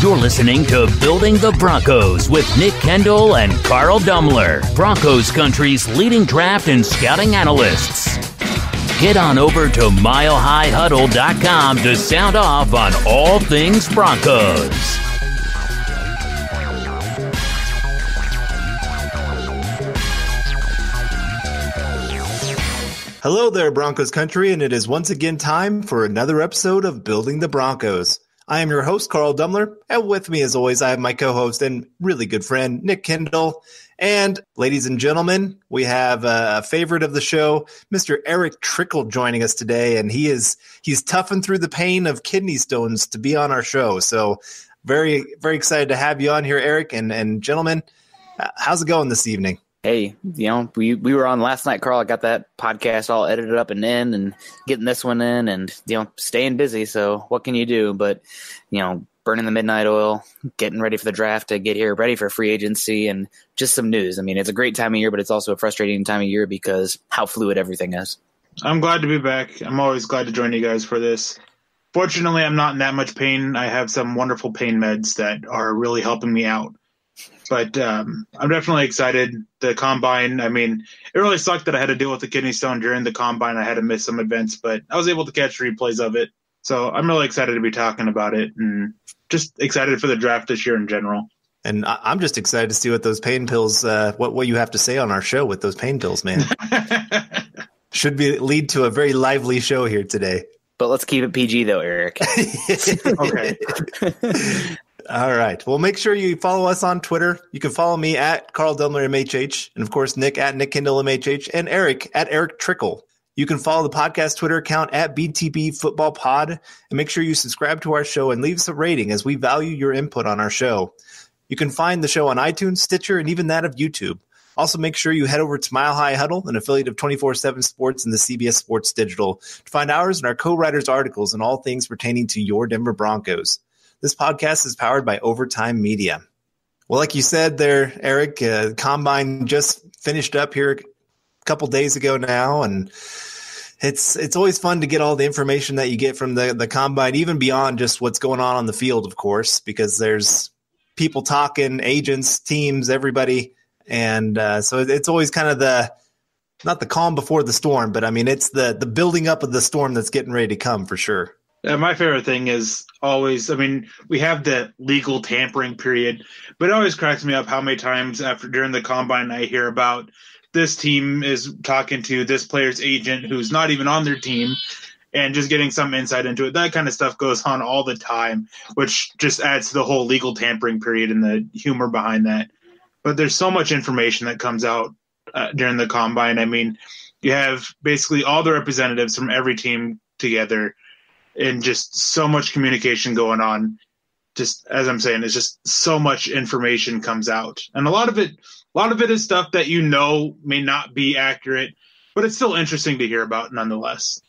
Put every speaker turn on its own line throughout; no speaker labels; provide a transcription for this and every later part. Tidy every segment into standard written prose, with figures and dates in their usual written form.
You're listening to Building the Broncos with Nick Kendell and Carl Dumler, Broncos country's leading draft and scouting analysts. Get on over to milehighhuddle.com to sound off on all things Broncos.
Hello there, Broncos country, and it is once again time for another episode of Building the Broncos. I am your host, Carl Dumler, and with me, as always, I have my co-host and really good friend, Nick Kendell. And ladies and gentlemen, we have a favorite of the show, Mr. Erick Trickel, joining us today, and he's toughing through the pain of kidney stones to be on our show. So very, very excited to have you on here, Erick. And gentlemen, how's it going this evening?
Hey, we were on last night, Carl. I got that podcast all edited up and in and getting this one in and, staying busy. So what can you do? But, burning the midnight oil, getting ready for the draft to get here, ready for free agency and just some news. I mean, it's a great time of year, but it's also a frustrating time of year because how fluid everything is.
I'm glad to be back. I'm always glad to join you guys for this. Fortunately, I'm not in that much pain. I have some wonderful pain meds that are really helping me out. But I'm definitely excited. The Combine, I mean, it really sucked that I had to deal with the kidney stone during the Combine. I had to miss some events, but I was able to catch replays of it. So I'm really excited to be talking about it and just excited for the draft this year in general.
And I'm just excited to see what those pain pills, what you have to say on our show with those pain pills, man. Should lead to a very lively show here today.
But let's keep it PG, though, Eric.
Okay.
All right. Well, make sure you follow us on Twitter. You can follow me at Carl Dumler MHH, and of course Nick at Nick Kendell MHH, and Erick at Erick Trickel. You can follow the podcast Twitter account at BTB Football Pod, and make sure you subscribe to our show and leave us a rating as we value your input on our show. You can find the show on iTunes, Stitcher, and even that of YouTube. Also, make sure you head over to Mile High Huddle, an affiliate of 24/7 Sports and the CBS Sports Digital, to find ours and our co-writers' articles on all things pertaining to your Denver Broncos. This podcast is powered by Overtime Media. Well, like you said there, Erick, Combine just finished up here a couple days ago now, and it's always fun to get all the information that you get from the Combine, even beyond just what's going on the field, of course, because there's people talking, agents, teams, everybody, and so it's always kind of not the calm before the storm, but I mean it's the building up of the storm that's getting ready to come for sure.
My favorite thing is always, we have the legal tampering period, but it always cracks me up how many times during the Combine I hear about this team is talking to this player's agent who's not even on their team and just getting some insight into it. That kind of stuff goes on all the time, which just adds to the whole legal tampering period and the humor behind that. But there's so much information that comes out during the Combine. You have basically all the representatives from every team together, and just so much communication going on. Just as I'm saying, it's just so much information comes out. And a lot of it is stuff that may not be accurate, but it's still interesting to hear about nonetheless.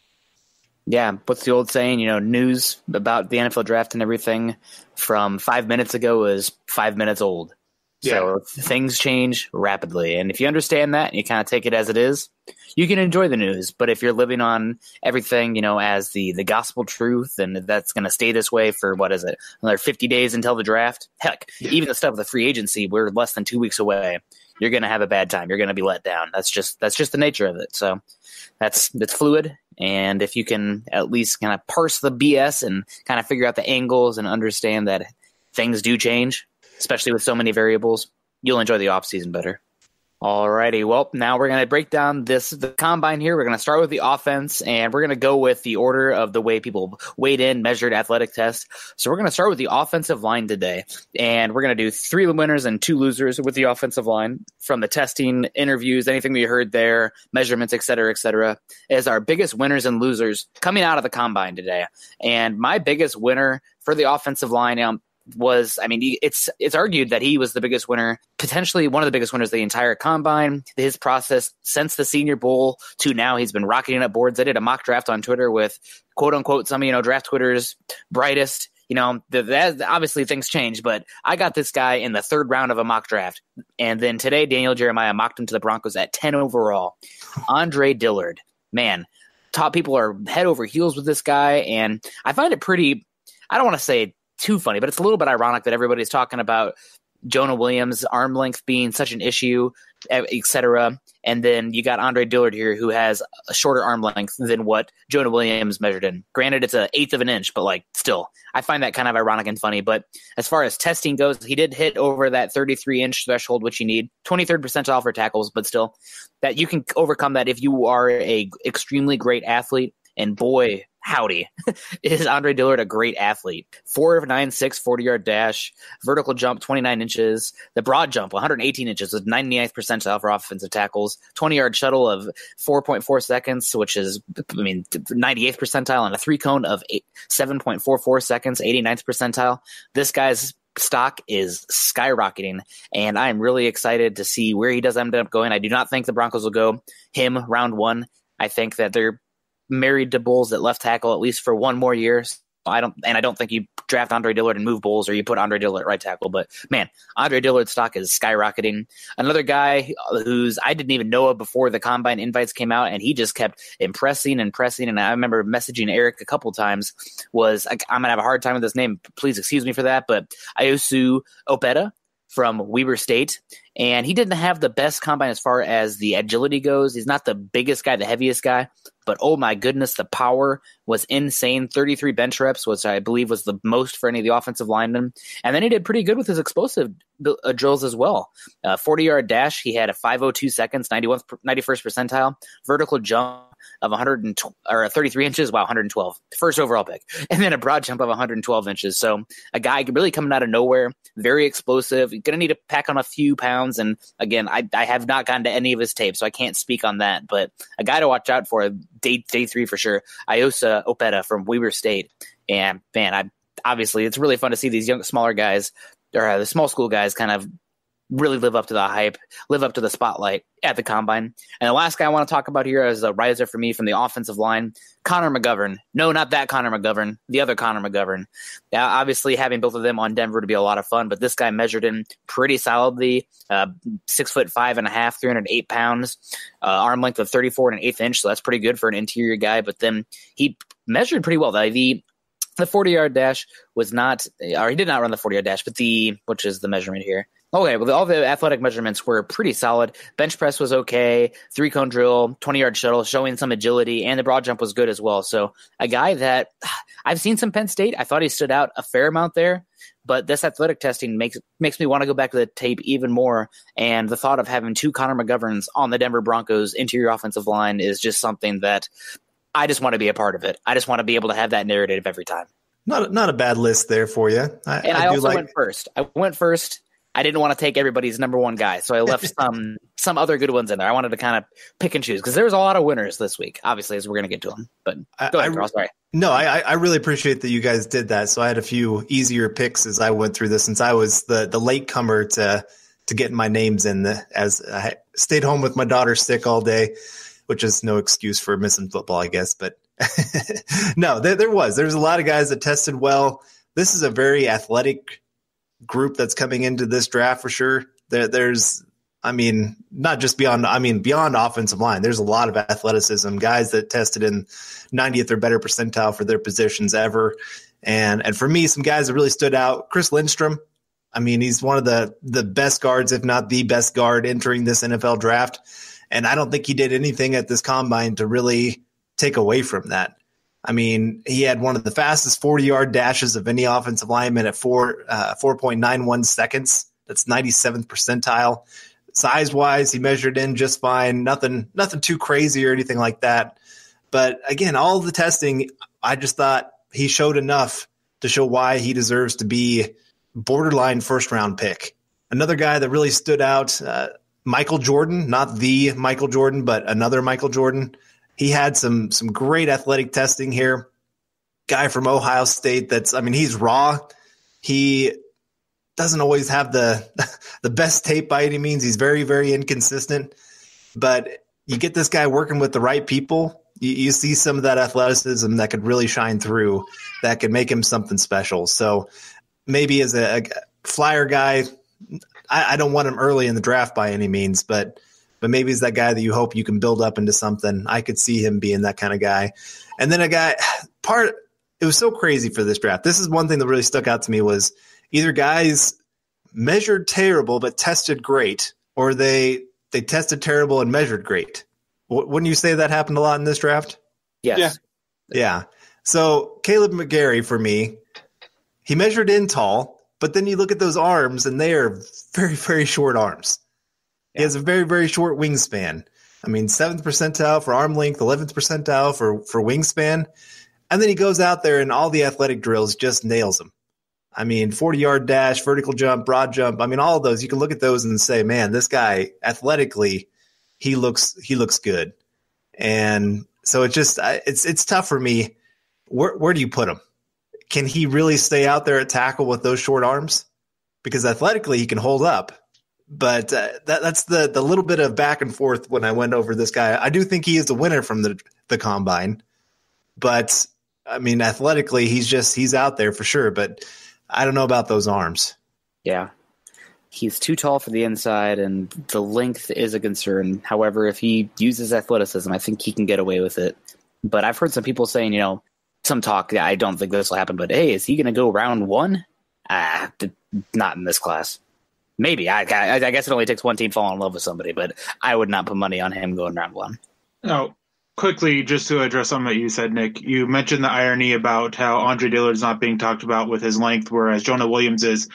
Yeah, what's the old saying? News about the NFL draft and everything from 5 minutes ago is 5 minutes old. So things change rapidly. And if you understand that and you kind of take it as it is, you can enjoy the news. But if you're living on everything, as the gospel truth, and that's going to stay this way for, another 50 days until the draft? Heck, even the stuff with the free agency, we're less than 2 weeks away. You're going to have a bad time. You're going to be let down. That's just the nature of it. So it's fluid. And if you can at least kind of parse the BS and kind of figure out the angles and understand that things do change, especially with so many variables, you'll enjoy the offseason better. Alrighty, well, now we're going to break down the Combine here. We're going to start with the offense, and we're going to go with the order of the way people weighed in, measured athletic tests. So we're going to start with the offensive line today, and we're going to do 3 winners and 2 losers with the offensive line from the testing, interviews, anything we heard there, measurements, et cetera, as our biggest winners and losers coming out of the Combine today. And my biggest winner for the offensive line was, it's argued that he was the biggest winner, potentially one of the biggest winners of the entire Combine. His process since the Senior Bowl to now, he's been rocketing up boards. I did a mock draft on Twitter with quote unquote some draft Twitter's brightest. Obviously things change, but I got this guy in the 3rd round of a mock draft. And then today, Daniel Jeremiah mocked him to the Broncos at 10 overall. Andre Dillard, man, top people are head over heels with this guy. And I find it pretty, I don't want to say too funny, but it's a little bit ironic that everybody's talking about Jonah Williams' arm length being such an issue, etc. And then you got Andre Dillard here, who has a shorter arm length than what Jonah Williams measured in. Granted, it's an eighth of an inch, but like still, I find that kind of ironic and funny. But as far as testing goes, he did hit over that 33-inch threshold, which you need 23rd percentile for tackles, but still, that you can overcome that if you are a extremely great athlete. And boy, howdy, is Andre Dillard a great athlete. 4 of 9, 40-yard dash, vertical jump 29 inches, the broad jump 118 inches with 99th percentile for offensive tackles, 20-yard shuttle of 4.4 seconds, which is, 98th percentile, and a 3-cone of 7.44 seconds, 89th percentile. This guy's stock is skyrocketing, and I'm really excited to see where he does end up going. I do not think the Broncos will go him round 1. I think that they're married to Bulls at left tackle at least for one more year. I don't think you draft Andre Dillard and move Bulls, or you put Andre Dillard at right tackle. But man, Andre Dillard's stock is skyrocketing. Another guy who's I didn't even know of before the combine invites came out, and he just kept impressing. And I remember messaging Eric a couple times. I'm gonna have a hard time with this name. Please excuse me for that. But Iosu Opeta from Weber State. And he didn't have the best combine as far as the agility goes. He's not the biggest guy, the heaviest guy, but oh my goodness, the power was insane. 33 bench reps, which I believe was the most for any of the offensive linemen. And then he did pretty good with his explosive drills as well. 40-yard dash, he had a 5:02 seconds, 91st percentile. Vertical jump of 33 inches, 112. First overall pick. And then a broad jump of 112 inches. So a guy really coming out of nowhere, very explosive. You're going to need to pack on a few pounds. And again, I have not gotten to any of his tape, so I can't speak on that. But a guy to watch out for, day 3 for sure, Iosa Opeta from Weber State. And man, obviously it's really fun to see these young, smaller guys, or the small school guys kind of really live up to the hype, live up to the spotlight at the combine. And the last guy I want to talk about here is a riser for me from the offensive line, Connor McGovern. No, not that Connor McGovern, the other Connor McGovern. Now, obviously, having both of them on Denver would be a lot of fun, but this guy measured in pretty solidly, 6'5.5", 308 pounds, arm length of 34 1/8 inch, so that's pretty good for an interior guy. But then he measured pretty well. The 40-yard dash was not, or he did not run the 40-yard dash, but which is the measurement here. Okay, well, all the athletic measurements were pretty solid. Bench press was okay, 3-cone drill, 20-yard shuttle, showing some agility, and the broad jump was good as well. So a guy that I've seen some Penn State. I thought he stood out a fair amount there, but this athletic testing makes me want to go back to the tape even more. And the thought of having 2 Connor McGoverns on the Denver Broncos interior offensive line is just something that I just want to be a part of it. I just want to be able to have that narrative every time.
Not a bad list there for you.
I also went first. I went first. I didn't want to take everybody's number one guy, so I left some other good ones in there. I wanted to kind of pick and choose because there was a lot of winners this week, obviously, as we're going to get to them. But go ahead, Carl. Sorry.
No, I really appreciate that you guys did that. So I had a few easier picks as I went through this, since I was the late comer to getting my names in, as I stayed home with my daughter sick all day, which is no excuse for missing football, I guess. But no, there's a lot of guys that tested well. This is a very athletic group that's coming into this draft for sure. There's, not just beyond offensive line. There's a lot of athleticism, guys that tested in 90th or better percentile for their positions ever. And for me, some guys that really stood out, Chris Lindstrom. He's one of the best guards, if not the best guard entering this NFL draft. And I don't think he did anything at this combine to really take away from that. He had one of the fastest 40-yard dashes of any offensive lineman at 4.91 seconds. That's 97th percentile. Size-wise, he measured in just fine. Nothing too crazy or anything like that. But again, all of the testing, I just thought he showed enough to show why he deserves to be borderline first-round pick. Another guy that really stood out, Michael Jordan, not the Michael Jordan, but another Michael Jordan. He had some great athletic testing here. Guy from Ohio State he's raw. He doesn't always have the best tape by any means. He's very, very inconsistent. But you get this guy working with the right people, you see some of that athleticism that could really shine through, that could make him something special. So maybe as a flyer guy, I don't want him early in the draft by any means, but maybe he's that guy that you hope you can build up into something. I could see him being that kind of guy. And then a guy, it was so crazy for this draft. This is one thing that really stuck out to me was either guys measured terrible but tested great, or they tested terrible and measured great. Wouldn't you say that happened a lot in this draft?
Yes.
Yeah. So Caleb McGarry, for me, he measured in tall, but then you look at those arms, and they are very, very short arms. Yeah. He has a very, very short wingspan. I mean, 7th percentile for arm length, 11th percentile for wingspan. And then he goes out there and all the athletic drills just nails them. I mean, 40-yard dash, vertical jump, broad jump. I mean, all of those, you can look at those and say, man, this guy athletically, he looks good. And so it's tough for me. Where do you put him? Can he really stay out there at tackle with those short arms? Because athletically he can hold up. But that's the little bit of back and forth when I went over this guy. I do think he is the winner from the combine. But, I mean, athletically he's out there for sure. But I don't know about those arms.
Yeah. He's too tall for the inside, and the length is a concern. However, if he uses athleticism, I think he can get away with it. But I've heard some people saying, some talk, I don't think this will happen, but hey, is he going to go round 1? Not in this class. Maybe. I guess it only takes one team falling in love with somebody, but I would not put money on him going round 1.
Oh, quickly, just to address something that you said, Nick, you mentioned the irony about how Andre Dillard's not being talked about with his length, whereas Jonah Williams is.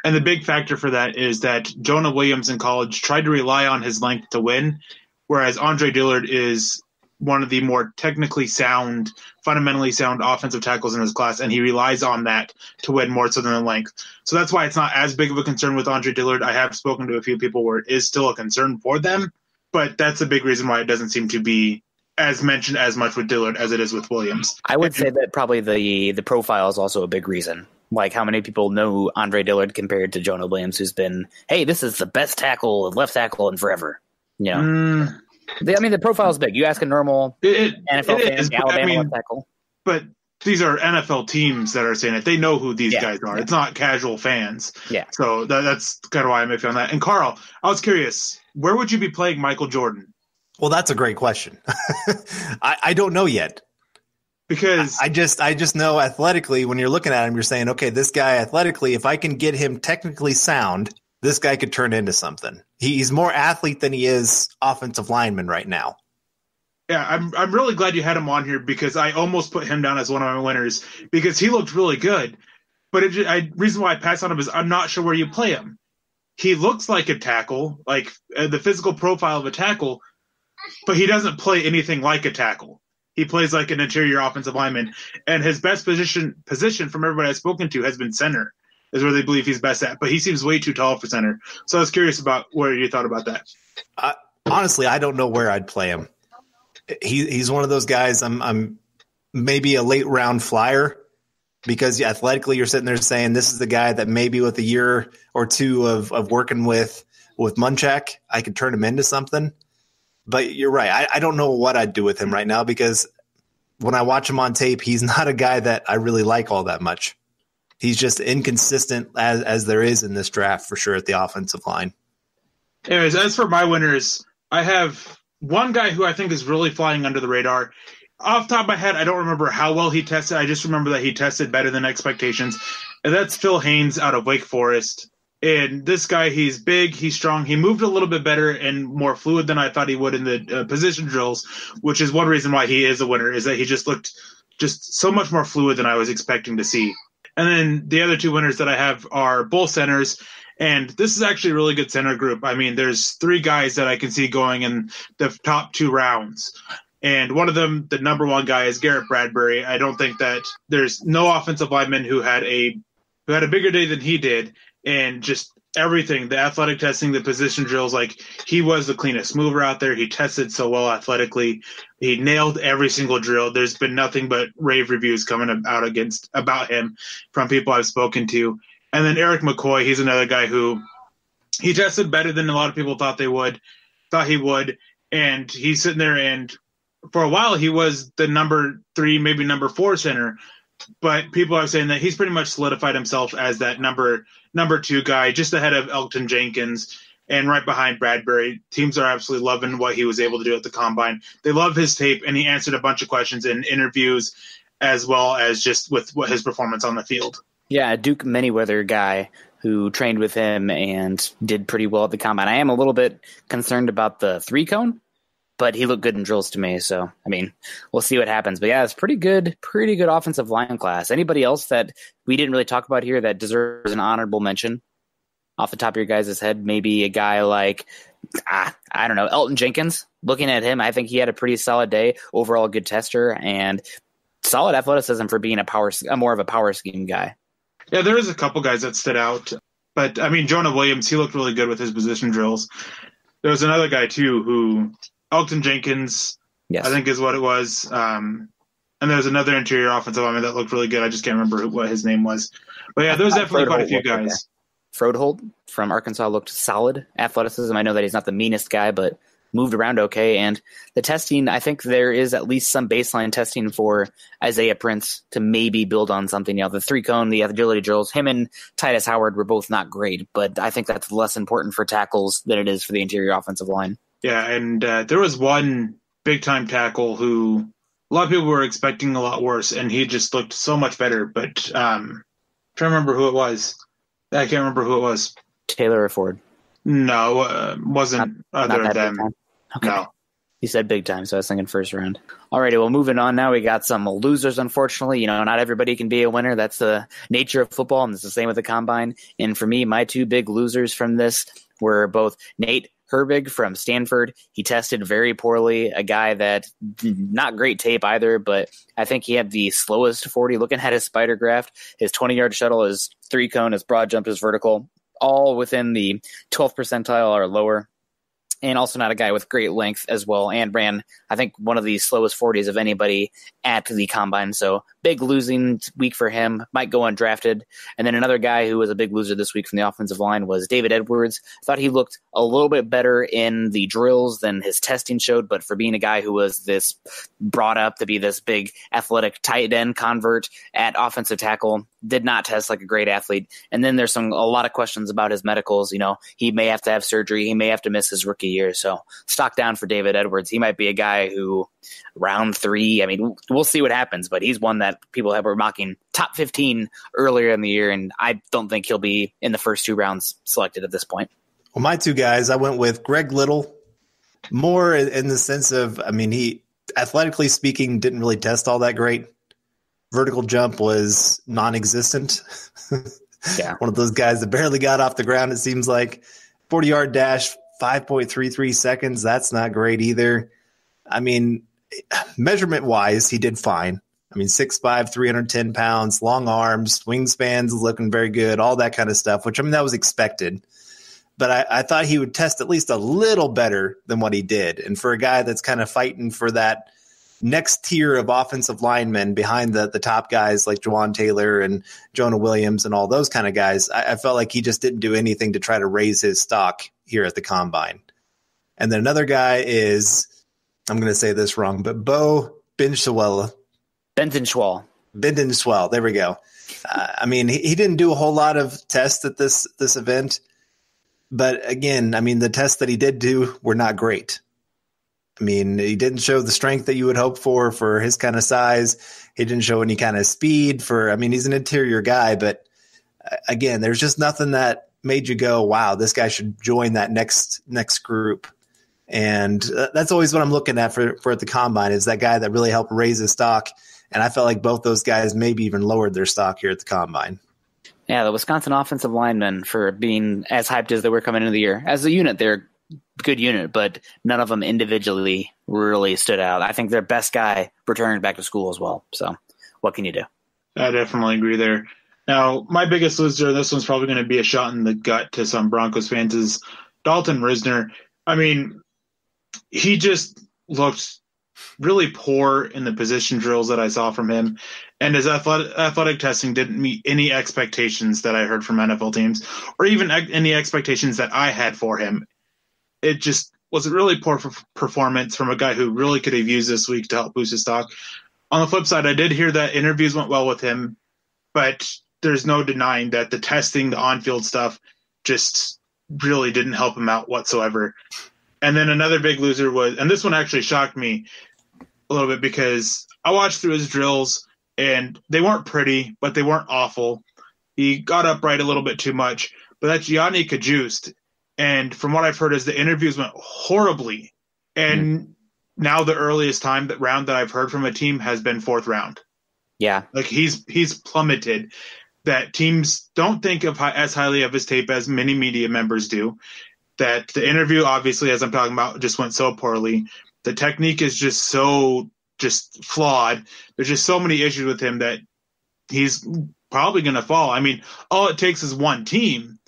And the big factor for that is that Jonah Williams in college tried to rely on his length to win, whereas Andre Dillard is one of the more technically sound, fundamentally sound offensive tackles in his class, and he relies on that to win more so than the length. So that's why it's not as big of a concern with Andre Dillard. I have spoken to a few people where it is still a concern for them, but that's a big reason why it doesn't seem to be as mentioned as much with Dillard as it is with Williams.
I would say that probably the profile is also a big reason. Like how many people know Andre Dillard compared to Jonah Williams, who's been, hey, this is the best tackle, left tackle in forever. The profile is big. You ask a normal NFL fan, Alabama left tackle.
But these are NFL teams that are saying it. They know who these guys are. Yeah. It's not casual fans.
Yeah.
So that's kind of why I'm iffy on that. And Carl, I was curious, where would you be playing Michael Jordan?
Well, that's a great question. I don't know yet. Because I just know athletically, when you're looking at him, you're saying, okay, this guy athletically, if I can get him technically sound, this guy could turn into something. He's more athlete than he is offensive lineman right now.
Yeah, I'm really glad you had him on here because I almost put him down as one of my winners because he looked really good. But reason why I passed on him is I'm not sure where you play him. He looks like a tackle, like the physical profile of a tackle, but he doesn't play anything like a tackle. He plays like an interior offensive lineman, and his best position from everybody I've spoken to has been center, is where they believe he's best at. But he seems way too tall for center. So I was curious about where you thought about that.
Honestly, I don't know where I'd play him. He's one of those guys. I'm maybe a late round flyer because athletically you're sitting there saying this is the guy that maybe with a year or two of working with Munchak, I could turn him into something. But you're right. I don't know what I'd do with him right now because when I watch him on tape, he's not a guy that I really like all that much. He's just inconsistent as there is in this draft for sure at the offensive line.
Anyways, as for my winners, I have one guy who I think is really flying under the radar. Off the top of my head, I don't remember how well he tested. I just remember that he tested better than expectations. And that's Phil Haynes out of Wake Forest. And this guy, he's big, he's strong. He moved a little bit better and more fluid than I thought he would in the position drills, which is one reason why he is a winner, is that he just looked just so much more fluid than I was expecting to see. And then the other two winners that I have are both centers. And this is actually a really good center group. I mean, there's 3 guys that I can see going in the top 2 rounds. And one of them, the number 1 guy, is Garrett Bradbury. I don't think that there's no offensive lineman who had a bigger day than he did. And just everything, the athletic testing, the position drills, like he was the cleanest mover out there. He tested so well athletically. He nailed every single drill. There's been nothing but rave reviews coming out about him from people I've spoken to. And then Eric McCoy, he's another guy who he tested better than a lot of people thought he would. And he's sitting there, and for a while he was the number 3, maybe number 4 center. But people are saying that he's pretty much solidified himself as that number 2 guy, just ahead of Elgton Jenkins and right behind Bradbury. Teams are absolutely loving what he was able to do at the Combine. They love his tape, and he answered a bunch of questions in interviews as well as just with what his performance on the field.
Yeah, a Duke Manyweather guy who trained with him and did pretty well at the combine. I am a little bit concerned about the 3-cone, but he looked good in drills to me. So, I mean, we'll see what happens. But yeah, it's pretty good offensive line class. Anybody else that we didn't really talk about here that deserves an honorable mention off the top of your guys' head? Maybe a guy like, I don't know, Elton Jenkins. Looking at him, I think he had a pretty solid day. Overall, good tester and solid athleticism for being a more of a power scheme guy.
Yeah, there is a couple guys that stood out. But, I mean, Jonah Williams, he looked really good with his position drills. There was another guy, too, who Elton Jenkins, yes, I think is what it was. And there's another interior offensive lineman that looked really good. I just can't remember what his name was. But, yeah, there's definitely quite a few guys.
Frodeholt from Arkansas looked solid. Athleticism, I know that he's not the meanest guy, but moved around okay. And the testing, I think there is at least some baseline testing for Isaiah Prince to maybe build on something. You know, the 3-cone, the agility drills, him and Titus Howard were both not great, but I think that's less important for tackles than it is for the interior offensive line. Yeah,
and there was one big-time tackle who a lot of people were expecting a lot worse, and he just looked so much better. But trying to remember who it was. I can't remember who it was.
Taylor or Ford?
No, wasn't
not
other than
okay.
No.
He said big time, so I was thinking first round. Alrighty, well, moving on now. We got some losers, unfortunately. You know, not everybody can be a winner. That's the nature of football, and it's the same with the combine. And for me, my two big losers from this were both Nate Herbig from Stanford. He tested very poorly, a guy that not great tape either, but I think he had the slowest 40. Looking at his spider graph, his 20-yard shuttle, his 3-cone, his broad jump, his vertical, all within the 12th percentile or lower. And also not a guy with great length as well, and ran, I think, one of the slowest 40s of anybody at the combine. So big losing week for him, might go undrafted. And then another guy who was a big loser this week from the offensive line was David Edwards. I thought he looked a little bit better in the drills than his testing showed, but for being a guy who was this brought up to be this big athletic tight end convert at offensive tackle, did not test like a great athlete. And then there's a lot of questions about his medicals. You know, he may have to have surgery. He may have to miss his rookie year. So stock down for David Edwards. He might be a guy who round 3, I mean, we'll see what happens, but he's one that people were mocking top 15 earlier in the year. And I don't think he'll be in the first 2 rounds selected at this point.
Well, my two guys, I went with Greg Little, more in the sense of, I mean, he athletically speaking didn't really test all that great. Vertical jump was non-existent.
Yeah.
One of those guys that barely got off the ground, it seems like. 40-yard dash, 5.33 seconds. That's not great either. I mean, measurement-wise, he did fine. I mean, 6'5", 310 pounds, long arms, wingspans looking very good, all that kind of stuff, which, I mean, that was expected. But I thought he would test at least a little better than what he did. And for a guy that's kind of fighting for that next tier of offensive linemen behind the top guys like Juwan Taylor and Jonah Williams and all those kind of guys, I felt like he just didn't do anything to try to raise his stock here at the combine. And then another guy is, I'm going to say this wrong, but Bo Bendenschwell. There we go. I mean, he didn't do a whole lot of tests at this event. But again, I mean, the tests that he did do were not great. I mean, he didn't show the strength that you would hope for his kind of size. He didn't show any kind of speed I mean, he's an interior guy, but again, there's just nothing that made you go, wow, this guy should join that next group. And that's always what I'm looking at for at the combine, is that guy that really helped raise his stock. And I felt like both those guys maybe even lowered their stock here at the combine.
Yeah, the Wisconsin offensive linemen, for being as hyped as they were coming into the year. As a unit, they're a good unit, but none of them individually really stood out. I think their best guy returned back to school as well. So what can you do?
I definitely agree there. Now, my biggest loser, this one's probably going to be a shot in the gut to some Broncos fans, is Dalton Risner. I mean, he just looked really poor in the position drills that I saw from him. And his athletic testing didn't meet any expectations that I heard from NFL teams, or even any expectations that I had for him. It just was a really poor performance from a guy who really could have used this week to help boost his stock. On the flip side, I did hear that interviews went well with him, but there's no denying that the testing, the on-field stuff, just really didn't help him out whatsoever. And then another big loser was, and this one actually shocked me a little bit, because I watched through his drills, and they weren't pretty, but they weren't awful. He got upright a little bit too much, but that's Gianni Kajust. And from what I've heard is the interviews went horribly. And now the earliest round that I've heard from a team has been 4th round.
Yeah.
Like he's plummeted. That teams don't think of as highly of his tape as many media members do. That the interview, obviously, as I'm talking about, just went so poorly. The technique is just so flawed. There's just so many issues with him that he's probably going to fall. I mean, all it takes is one team.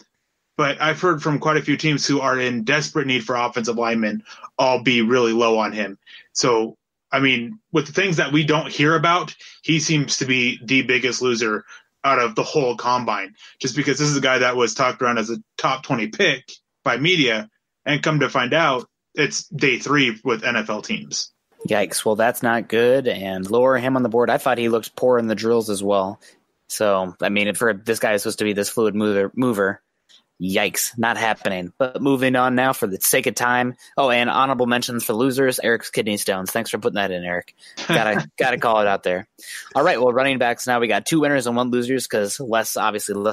But I've heard from quite a few teams who are in desperate need for offensive linemen all be really low on him. So, I mean, with the things that we don't hear about, he seems to be the biggest loser out of the whole combine, just because this is a guy that was talked around as a top 20 pick by media, and come to find out it's day 3 with NFL teams.
Yikes. Well, that's not good. And lower him on the board. I thought he looked poor in the drills as well. So, I mean, for this guy is supposed to be this fluid mover. Yikes, not happening. But moving on now for the sake of time. Oh, and honorable mentions for losers, Erick's kidney stones. Thanks for putting that in, Erick. Gotta call it out there. All right, well, running backs now. We got 2 winners and 1 losers because less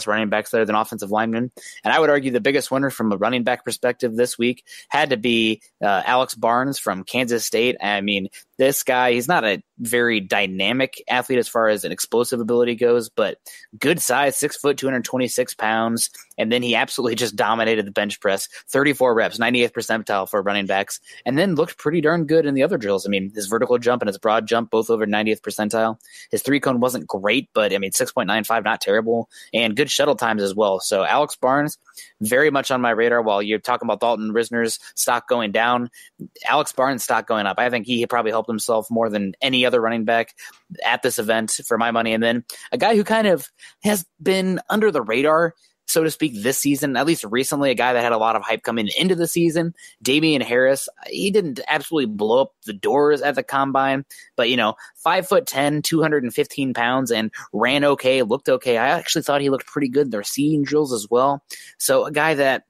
running backs there than offensive linemen. And I would argue the biggest winner from a running back perspective this week had to be Alex Barnes from Kansas State. I mean, this guy, he's not a very dynamic athlete as far as an explosive ability goes, but good size, 6 foot, 226 pounds. And then he absolutely just dominated the bench press, 34 reps, 98th percentile for running backs, and then looked pretty darn good in the other drills. I mean, his vertical jump and his broad jump, both over 90th percentile. His 3-cone wasn't great, but I mean, 6.95, not terrible, and good shuttle times as well. So Alex Barnes, very much on my radar. While you're talking about Dalton Risner's stock going down, Alex Barnes' stock going up. I think he probably helped himself more than any other running back at this event for my money. And then a guy who kind of has been under the radar, so to speak, this season, at least recently, a guy that had a lot of hype coming into the season, Damian Harris. He didn't absolutely blow up the doors at the combine, but 5'10", 215 pounds, and ran okay, looked okay. I actually thought he looked pretty good in the receiving drills as well. So a guy that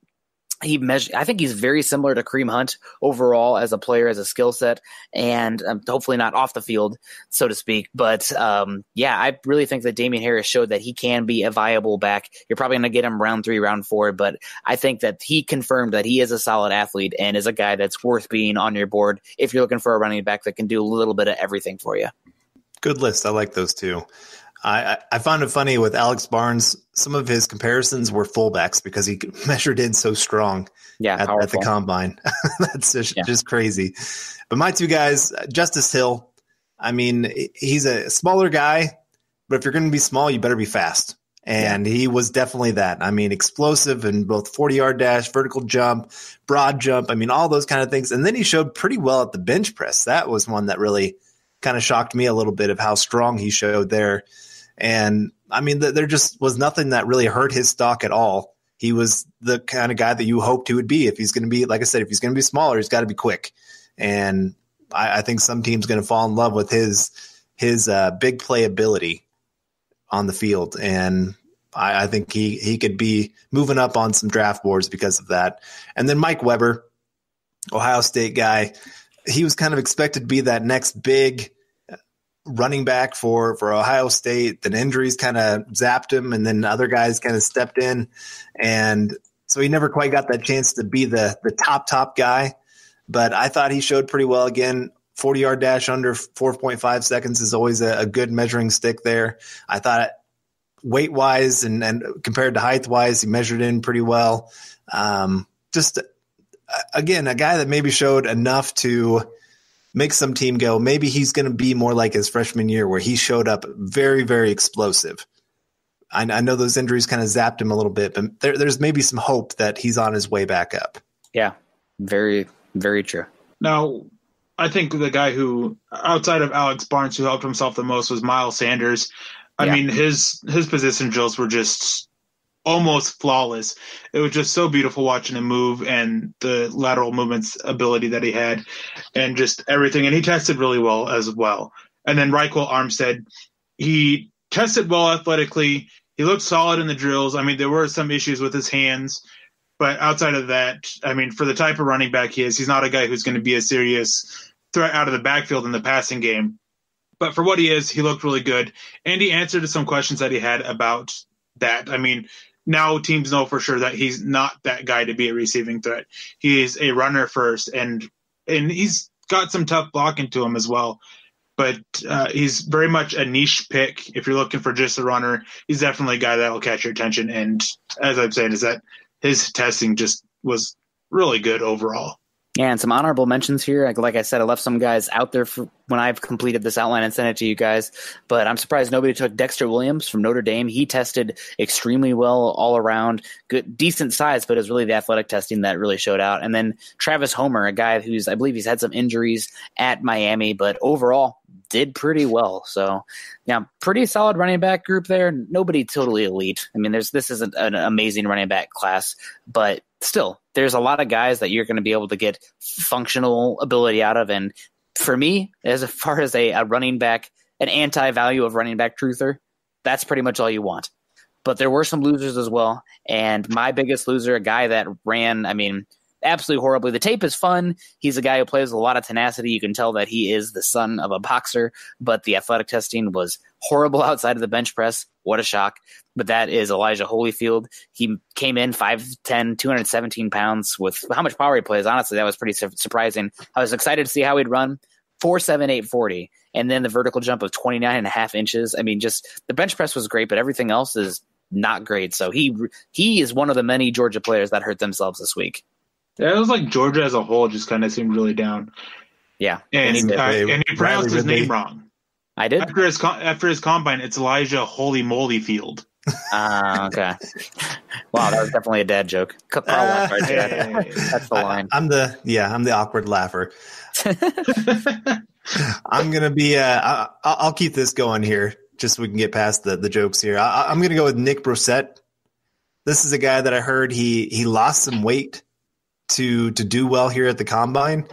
I think he's very similar to Kareem Hunt overall as a player, as a skill set, and hopefully not off the field, so to speak. But I really think that Damian Harris showed that he can be a viable back. You're probably going to get him round 3, round 4, but I think that he confirmed that he is a solid athlete and is a guy that's worth being on your board if you're looking for a running back that can do a little bit of everything for you. Good
list. I like those too. I found it funny with Alex Barnes. Some of his comparisons were fullbacks because he measured in so strong at the combine. That's just crazy. But my 2 guys, Justice Hill, I mean, he's a smaller guy, but if you're going to be small, you better be fast. And he was definitely that. I mean, explosive in both 40-yard dash, vertical jump, broad jump. I mean, all those kind of things. And then he showed pretty well at the bench press. That was one that really kind of shocked me a little bit of how strong he showed there. And I mean, there just was nothing that really hurt his stock at all. He was the kind of guy that you hoped he would be. If he's going to be, like I said, if he's going to be smaller, he's got to be quick. And I think some team's going to fall in love with his big play ability on the field. And I think he could be moving up on some draft boards because of that. And then Mike Weber, Ohio State guy, he was kind of expected to be that next big running back for Ohio State. Then injuries kind of zapped him, and then other guys kind of stepped in. And so he never quite got that chance to be the top guy. But I thought he showed pretty well again. 40-yard dash under 4.5 seconds is always a good measuring stick there. I thought weight-wise and compared to height-wise, he measured in pretty well. Just, again, a guy that maybe showed enough to make some team go, maybe he's going to be more like his freshman year where he showed up very, very explosive. I know those injuries kind of zapped him a little bit, but there's maybe some hope that he's on his way back up.
Yeah, very, very true.
Now, I think the guy who, outside of Alex Barnes, who helped himself the most was Miles Sanders. I mean, his position drills were just almost flawless. It was just so beautiful watching him move and the lateral movements ability that he had and just everything. And he tested really well as well. And then Reichel Armstead, he tested well athletically. He looked solid in the drills. I mean, there were some issues with his hands, but outside of that, I mean, for the type of running back he is, he's not a guy who's going to be a serious threat out of the backfield in the passing game. But for what he is, he looked really good. And he answered to some questions that he had about that. I mean, now teams know for sure that he's not that guy to be a receiving threat. He is a runner first, and he's got some tough blocking to him as well. But he's very much a niche pick. If you're looking for just a runner, he's definitely a guy that will catch your attention. And as I'm saying, is that his testing just was really good overall.
Yeah, and some honorable mentions here. Like I said, I left some guys out there for when I've completed this outline and sent it to you guys. But I'm surprised nobody took Dexter Williams from Notre Dame. He tested extremely well all around. Good, decent size, but it was really the athletic testing that really showed out. And then Travis Homer, a guy I believe he's had some injuries at Miami, but overall did pretty well. So, yeah, pretty solid running back group there. Nobody totally elite. I mean, this isn't an amazing running back class, but still, there's a lot of guys that you're going to be able to get functional ability out of. And for me, as far as a running back, an anti-value of running back truther, that's pretty much all you want. But there were some losers as well. And my biggest loser, a guy that ran, absolutely horribly. The tape is fun. He's a guy who plays with a lot of tenacity. You can tell that he is the son of a boxer, but the athletic testing was horrible outside of the bench press. What a shock. But that is Elijah Holyfield. He came in 5'10", 217 pounds with how much power he plays. Honestly, that was pretty surprising. I was excited to see how he'd run. 4.7, 840. And then the vertical jump of 29.5 inches. Just the bench press was great, but everything else is not great. So he is one of the many Georgia players that hurt themselves this week.
Yeah, it was like Georgia as a whole just kind of seemed really down.
Yeah.
And he pronounced his name wrong.
I did?
After his combine, it's Elijah Holy Moly Field.
Okay. Wow, that was definitely a dad joke. Carl right there. That's the line.
I'm the awkward laugher. I'm going to be I'll keep this going here just so we can get past the jokes here. I'm going to go with Nick Brossette. This is a guy that I heard he lost some weight to do well here at the combine.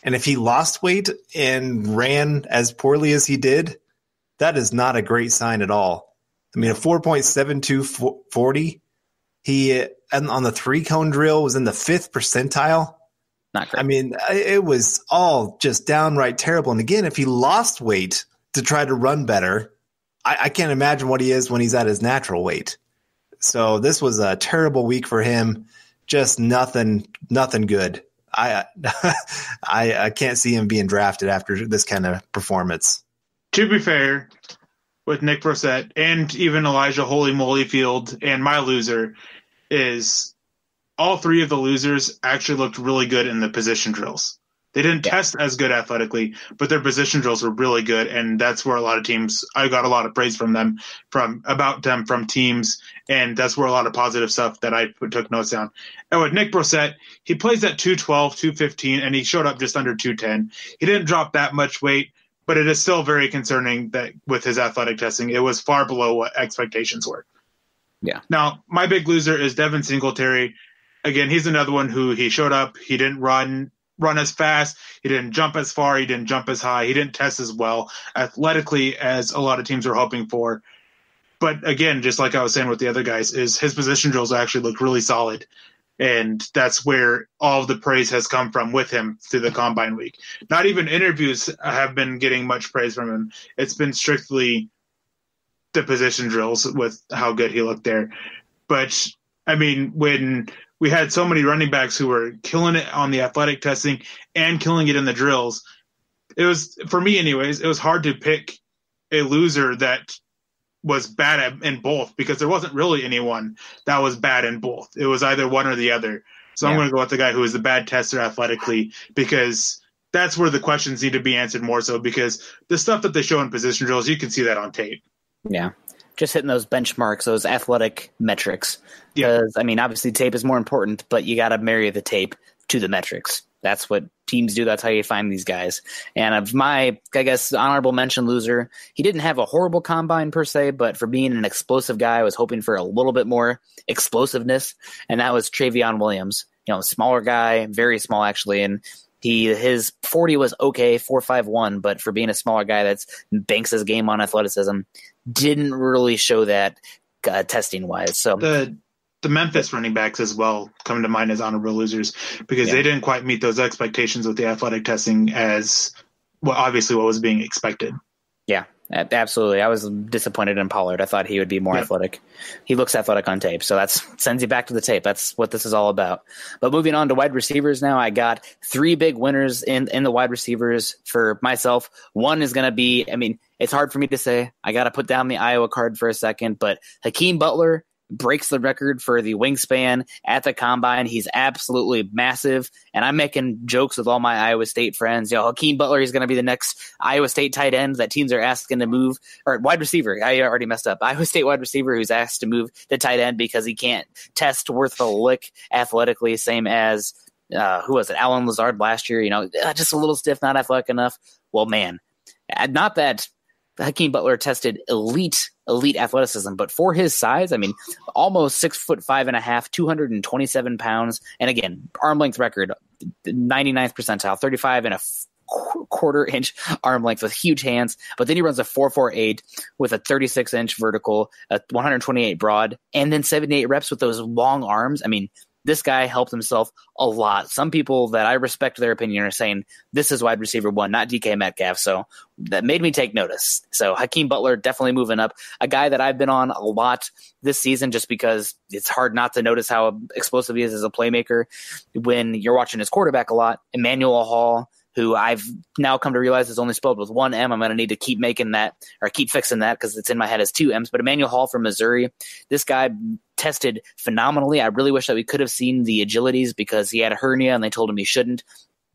And if he lost weight and ran as poorly as he did, that is not a great sign at all. A 4.72 40. He on the 3-cone drill was in the 5th percentile.
Not great.
It was all just downright terrible. And again, if he lost weight to try to run better, I can't imagine what he is when he's at his natural weight. So this was a terrible week for him. Just nothing good. I can't see him being drafted after this kind of performance.
To be fair, with Nick Brossette and even Elijah Holy Moly Field and my loser is all three of the losers actually looked really good in the position drills. They didn't test as good athletically, but their position drills were really good, and that's where a lot of teams – I got a lot of praise from teams, and that's where a lot of positive stuff that I took notes down. And with Nick Brossette, he plays at 212, 215, and he showed up just under 210. He didn't drop that much weight, but it is still very concerning that with his athletic testing, it was far below what expectations were.
Yeah.
Now, my big loser is Devin Singletary. Again, he's another one who he showed up. He didn't run as fast. He didn't jump as far. He didn't jump as high. He didn't test as well athletically as a lot of teams were hoping for. But again, just like I was saying with the other guys, is his position drills actually look really solid. And that's where all of the praise has come from with him through the combine week. Not even interviews have been getting much praise from him. It's been strictly the position drills with how good he looked there. But when we had so many running backs who were killing it on the athletic testing and killing it in the drills, it was, for me anyways, it was hard to pick a loser that was bad in both, because there wasn't really anyone that was bad in both. It was either one or the other. So I'm going to go with the guy who is the bad tester athletically, because that's where the questions need to be answered more so, because the stuff that they show in position drills, you can see that on tape.
Yeah. Just hitting those benchmarks, those athletic metrics. Because, obviously tape is more important, but you got to marry the tape to the metrics. That's what teams do. That's how you find these guys. And of my, honorable mention loser, he didn't have a horrible combine per se, but for being an explosive guy, I was hoping for a little bit more explosiveness, and that was Travion Williams. Smaller guy, very small actually, and his 40 was okay, 4.51, but for being a smaller guy that's banks his game on athleticism, didn't really show that testing-wise. So
the Memphis running backs as well come to mind as honorable losers, because they didn't quite meet those expectations with the athletic testing as obviously what was being expected.
Yeah, absolutely. I was disappointed in Pollard. I thought he would be more athletic. He looks athletic on tape, so that sends you back to the tape. That's what this is all about. But moving on to wide receivers now, I got 3 big winners in the wide receivers for myself. One is going to be, it's hard for me to say. I got to put down the Iowa card for a second, but Hakeem Butler breaks the record for the wingspan at the combine. He's absolutely massive. And I'm making jokes with all my Iowa State friends. Hakeem Butler is going to be the next Iowa State tight end that teams are asking to move, or wide receiver. I already messed up. Iowa State wide receiver who's asked to move the tight end because he can't test worth a lick athletically, same as who was it? Alan Lazard last year, just a little stiff, not athletic enough. Well, man, not that Hakeem Butler tested elite athleticism, but for his size, almost 6'5.5", 227 pounds. And again, arm length record, 99th percentile, 35 and a quarter inch arm length with huge hands. But then he runs a 4.48 with a 36-inch vertical, a 128 broad, and then 78 reps with those long arms. This guy helped himself a lot. Some people that I respect their opinion are saying this is wide receiver 1, not DK Metcalf. So that made me take notice. So Hakeem Butler definitely moving up. A guy that I've been on a lot this season just because it's hard not to notice how explosive he is as a playmaker when you're watching his quarterback a lot. Emmanuel Hall, who I've now come to realize is only spelled with one M. I'm going to need to keep making that or keep fixing that because it's in my head as 2 M's. But Emmanuel Hall from Missouri, this guy tested phenomenally. I really wish that we could have seen the agilities because he had a hernia and they told him he shouldn't.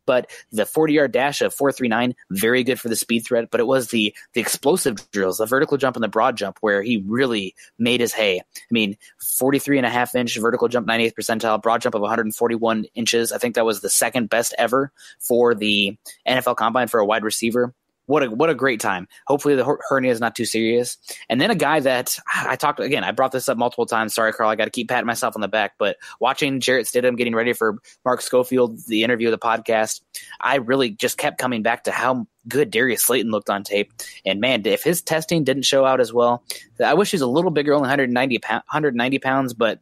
But the 40-yard dash of 4.39, very good for the speed threat. But it was the explosive drills, the vertical jump and the broad jump where he really made his hay. 43.5-inch vertical jump, 98th percentile, broad jump of 141 inches. I think that was the second best ever for the NFL Combine for a wide receiver. What a great time. Hopefully the hernia is not too serious. And then a guy that I brought this up multiple times. Sorry, Carl, I got to keep patting myself on the back. But watching Jarrett Stidham getting ready for Mark Schofield, the interview of the podcast, I really just kept coming back to how good Darius Slayton looked on tape. And man, if his testing didn't show out as well, I wish he was a little bigger, only 190 pounds, but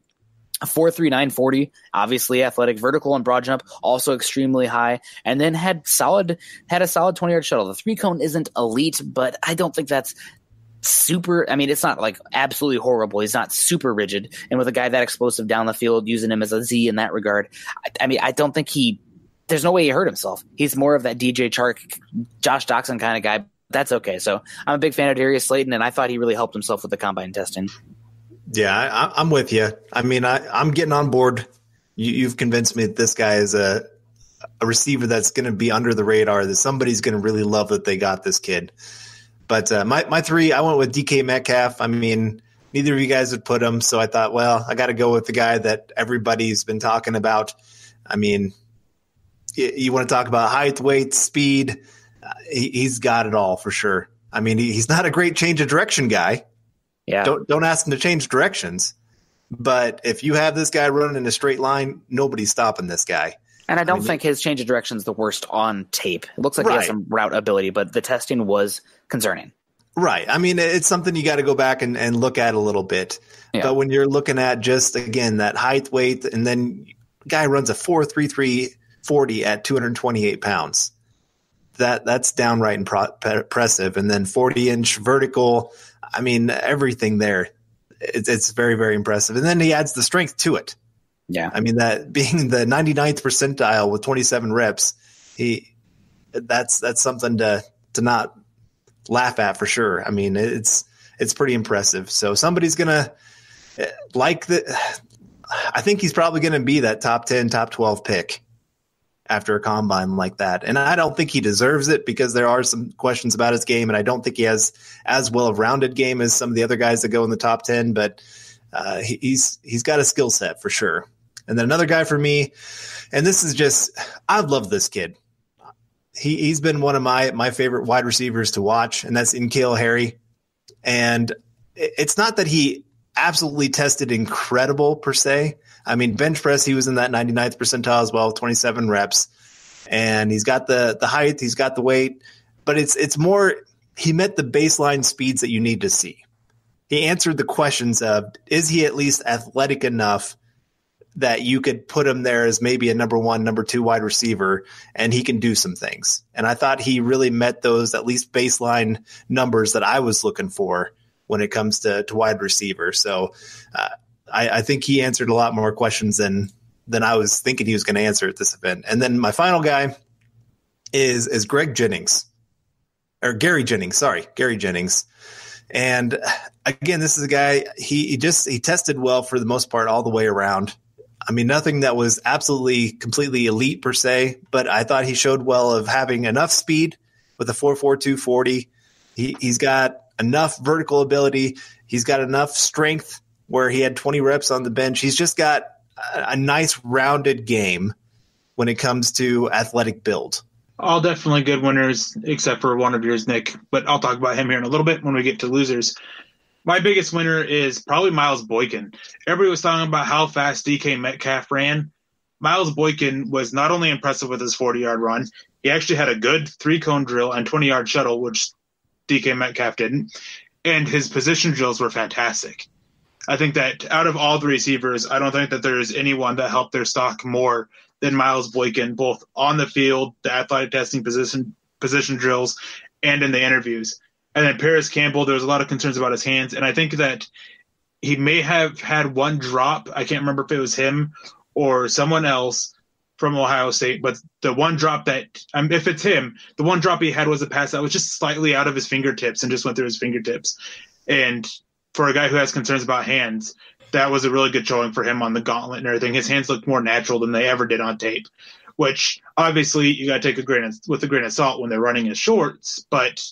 4.39 40, obviously athletic, vertical and broad jump, also extremely high, and then had a solid 20-yard shuttle. The 3-cone isn't elite, but I don't think that's super. It's not like absolutely horrible. He's not super rigid. And with a guy that explosive down the field, using him as a Z in that regard, I don't think there's no way he hurt himself. He's more of that DJ Chark, Josh Doxson kind of guy. That's okay. So I'm a big fan of Darius Slayton, and I thought he really helped himself with the combine testing.
Yeah, I'm with you. I'm getting on board. You've convinced me that this guy is a receiver that's going to be under the radar, that somebody's going to really love that they got this kid. But my 3, I went with DK Metcalf. Neither of you guys would put him, so I thought, well, I got to go with the guy that everybody's been talking about. You want to talk about height, weight, speed. He's got it all for sure. He's not a great change of direction guy. Yeah. Don't ask him to change directions. But if you have this guy running in a straight line, nobody's stopping this guy.
And I don't think his change of direction is the worst on tape. It looks like he has some route ability, but the testing was concerning. Right.
It's something you got to go back and look at a little bit. Yeah. But when you're looking at just, again, that height, weight, and then guy runs a 4.33 40 at 228 pounds. That's downright impressive. And then 40-inch vertical, everything there, it's very, very impressive. And then he adds the strength to it. Yeah. That being the 99th percentile with 27 reps, that's something to not laugh at for sure. It's pretty impressive. So somebody's going to I think he's probably going to be that top 10, top 12 pick after a combine like that. And I don't think he deserves it because there are some questions about his game, and I don't think he has as well a rounded game as some of the other guys that go in the top 10, but he's got a skill set for sure. And then another guy for me, and this is just, I love this kid. He's been one of my favorite wide receivers to watch, and that's N'Keal Harry. And it's not that he absolutely tested incredible per se. Bench press, he was in that 99th percentile as well, 27 reps. And he's got the height, he's got the weight, but it's more, he met the baseline speeds that you need to see. He answered the questions of, is he at least athletic enough that you could put him there as maybe a number 1, number 2 wide receiver, and he can do some things. And I thought he really met those at least baseline numbers that I was looking for when it comes to wide receiver. So I think he answered a lot more questions than I was thinking he was going to answer at this event. And then my final guy is Gary Jennings. And again, this is a guy, he tested well for the most part all the way around. I mean, nothing that was absolutely completely elite per se, but I thought he showed well of having enough speed with a 4.42 240. He's got enough vertical ability. He's got enough strength where he had 20 reps on the bench. He's just got a nice rounded game when it comes to athletic build.
All definitely good winners, except for one of yours, Nick. But I'll talk about him here in a little bit when we get to losers. My biggest winner is probably Miles Boykin. Everybody was talking about how fast DK Metcalf ran. Miles Boykin was not only impressive with his 40-yard run, he actually had a good 3-cone drill and 20-yard shuttle, which DK Metcalf didn't. And his position drills were fantastic. I think that out of all the receivers, I don't think that there's anyone that helped their stock more than Miles Boykin, both on the field, the athletic testing position drills, and in the interviews. And then Paris Campbell, there was a lot of concerns about his hands, and I think that he may have had one drop. I can't remember if it was him or someone else from Ohio State, but the one drop that, if it's him, the one drop he had was a pass that was just slightly out of his fingertips and just went through his fingertips. And for a guy who has concerns about hands, that was a really good showing for him on the gauntlet and everything. His hands looked more natural than they ever did on tape, which obviously you got to take with a grain of salt when they're running in shorts, but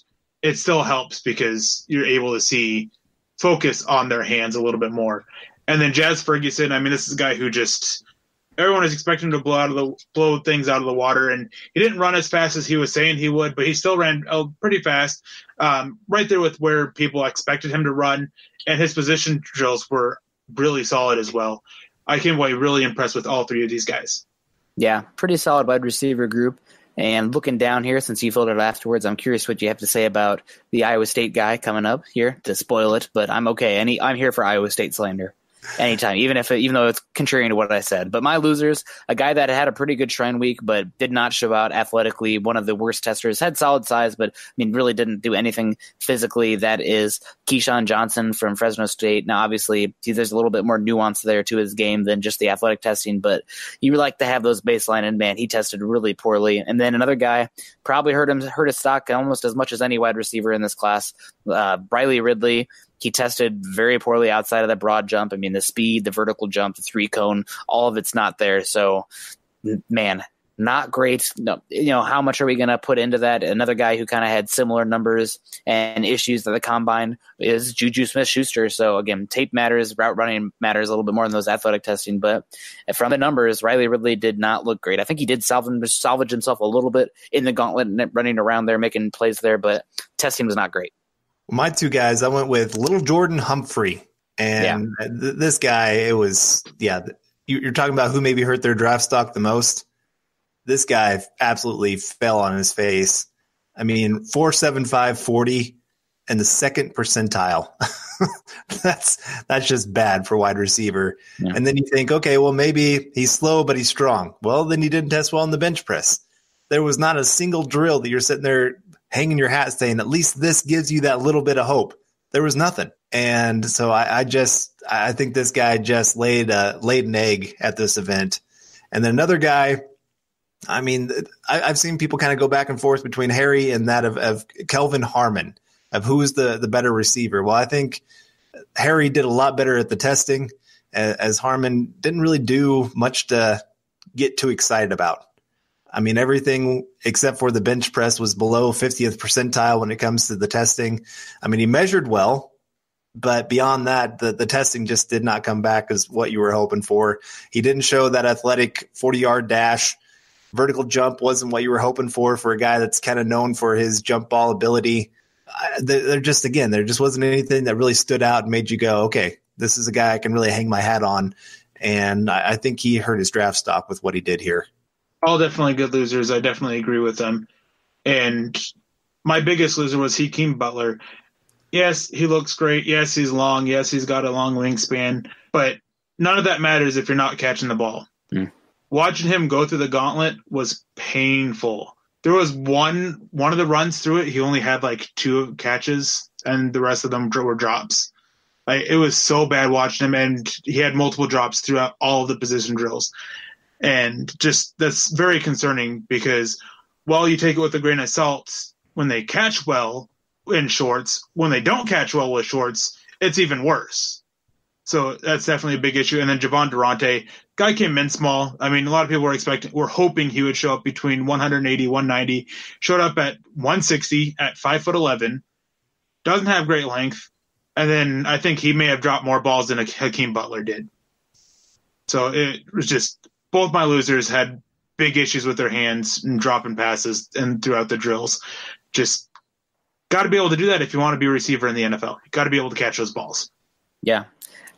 it still helps because you're able to see focus on their hands a little bit more. And then Jazz Ferguson, I mean, this is a guy who just everyone is expecting him to blow things out of the water, and he didn't run as fast as he was saying he would, but he still ran pretty fast, right there with where people expected him to run, and his position drills were really solid as well. I came away really impressed with all three of these guys.
Yeah, pretty solid wide receiver group. And looking down here, since you filtered afterwards, I'm curious what you have to say about the Iowa State guy coming up here to spoil it, but I'm okay. I'm here for Iowa State slander anytime, even though it's contrarian to what I said. But my losers, a guy that had a pretty good Shrine Week, but did not show out athletically. One of the worst testers, had solid size, but really didn't do anything physically. That is Keyshawn Johnson from Fresno State. Now, obviously, there's a little bit more nuance there to his game than just the athletic testing, but you like to have those baseline, and man, he tested really poorly. And then another guy probably hurt his stock almost as much as any wide receiver in this class, Riley Ridley. He tested very poorly outside of the broad jump. I mean, the speed, the vertical jump, the 3-cone, all of it's not there. So, man, not great. No, how much are we going to put into that? Another guy who kind of had similar numbers and issues at the combine is Juju Smith-Schuster. So, again, tape matters, route running matters a little bit more than those athletic testing. But from the numbers, Riley Ridley did not look great. I think he did salvage himself a little bit in the gauntlet, running around there, making plays there, but testing was not great.
My two guys, I went with Little Jordan Humphrey. And this guy, you're talking about who maybe hurt their draft stock the most. This guy absolutely fell on his face. I mean, 4.75 40 and the second percentile. That's just bad for wide receiver. Yeah. And then you think, okay, well, maybe he's slow, but he's strong. Well, then he didn't test well in the bench press. There was not a single drill that you're sitting there hanging your hat saying, at least this gives you that little bit of hope. There was nothing. And so I think this guy just laid an egg at this event. And then another guy, I mean, I've seen people kind of go back and forth between Harry and that of Kelvin Harmon, of who's the better receiver. Well, I think Harry did a lot better at the testing, as Harmon didn't really do much to get too excited about. I mean, everything except for the bench press was below 50th percentile when it comes to the testing. I mean, he measured well, but beyond that, the testing just did not come back as what you were hoping for. He didn't show that athletic 40-yard dash. Vertical jump wasn't what you were hoping for a guy that's kind of known for his jump ball ability. There just wasn't anything that really stood out and made you go, okay, this is a guy I can really hang my hat on. And I think he hurt his draft stock with what he did here.
All definitely good losers. I definitely agree with them. And my biggest loser was Hakeem Butler. Yes, he looks great. Yes, he's long. Yes, he's got a long wingspan. But none of that matters if you're not catching the ball. Watching him go through the gauntlet was painful. There was one of the runs through it, he only had like 2 catches, and the rest of them were drops. It was so bad watching him, and he had multiple drops throughout all of the position drills. And just that's very concerning because while you take it with a grain of salt, when they catch well in shorts, when they don't catch well with shorts, it's even worse. So that's definitely a big issue. And then Javon Durante, guy came in small. I mean, a lot of people were hoping he would show up between 180, 190. Showed up at 160 at 5'11". Doesn't have great length. And then I think he may have dropped more balls than Hakeem Butler did. So it was just both my losers had big issues with their hands and dropping passes and throughout the drills. Just got to be able to do that if you want to be a receiver in the NFL. You got to be able to catch those balls.
Yeah.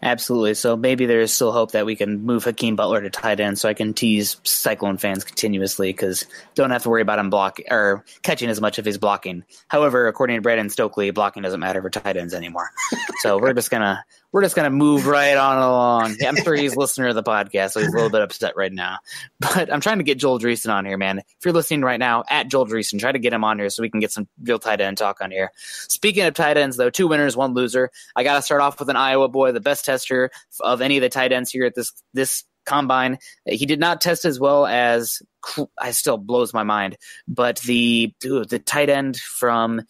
Absolutely. So maybe there's still hope that we can move Hakeem Butler to tight end so I can tease Cyclone fans continuously because don't have to worry about him catching as much of his blocking. However, according to Brandon Stokely, blocking doesn't matter for tight ends anymore. So we're just gonna move right on along. I'm sure he's a listener of the podcast, so he's a little bit upset right now. But I'm trying to get Joel Dreesen on here, man. If you're listening right now, at Joel Dreesen, try to get him on here so we can get some real tight end talk on here. Speaking of tight ends, though, 2 winners, 1 loser. I got to start off with an Iowa boy, the best tester of any of the tight ends here at this combine. He did not test as well as I still blows my mind, but the tight end from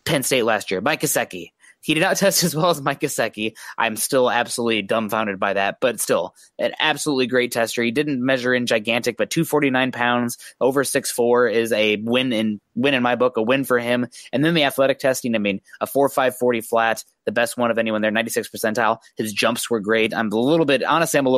Penn State last year, Mike Gesicki. He did not test as well as Mike Gesicki. I'm still absolutely dumbfounded by that, but still an absolutely great tester. He didn't measure in gigantic, but 249 pounds over 6'4" is a win in my book, a win for him. And then the athletic testing, I mean, a 4.5 40 flat, the best one of anyone there, 96th percentile. His jumps were great. I'm a little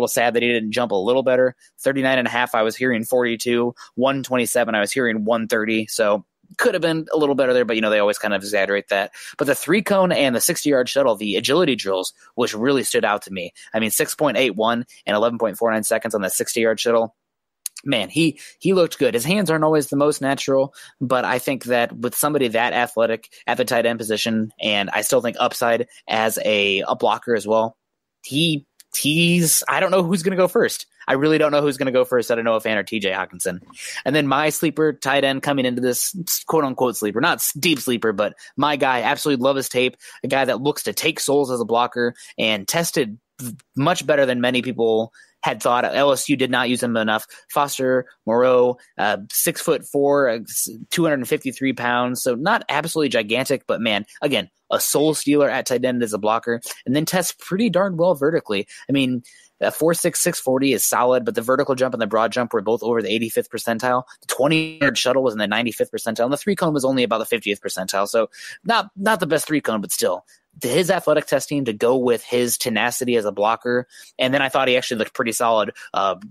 sad that he didn't jump a little better. 39.5, I was hearing 42, 127, I was hearing 130. So could have been a little better there, but they always kind of exaggerate that. But the 3-cone and the 60-yard shuttle, the agility drills, which really stood out to me. I mean, 6.81 and 11.49 seconds on the 60-yard shuttle. Man, he looked good. His hands aren't always the most natural, but I think that with somebody that athletic at the tight end position, and I still think upside as a blocker as well, I don't know who's going to go first. I really don't know who's going to go first out of Noah Fant or TJ Hawkinson. And then my sleeper tight end coming into this quote-unquote sleeper, not deep sleeper, but my guy, absolutely love his tape, a guy that looks to take souls as a blocker and tested much better than many people had thought. LSU did not use him enough. Foster Moreau, 6'4", 253 pounds. So not absolutely gigantic, but man, again, a soul stealer at tight end as a blocker, and then tests pretty darn well vertically. I mean, 4.6, 640 is solid, but the vertical jump and the broad jump were both over the 85th percentile. The 20-yard shuttle was in the 95th percentile, and the 3-cone was only about the 50th percentile. So not the best 3-cone, but still. His athletic testing to go with his tenacity as a blocker, and then I thought he actually looked pretty solid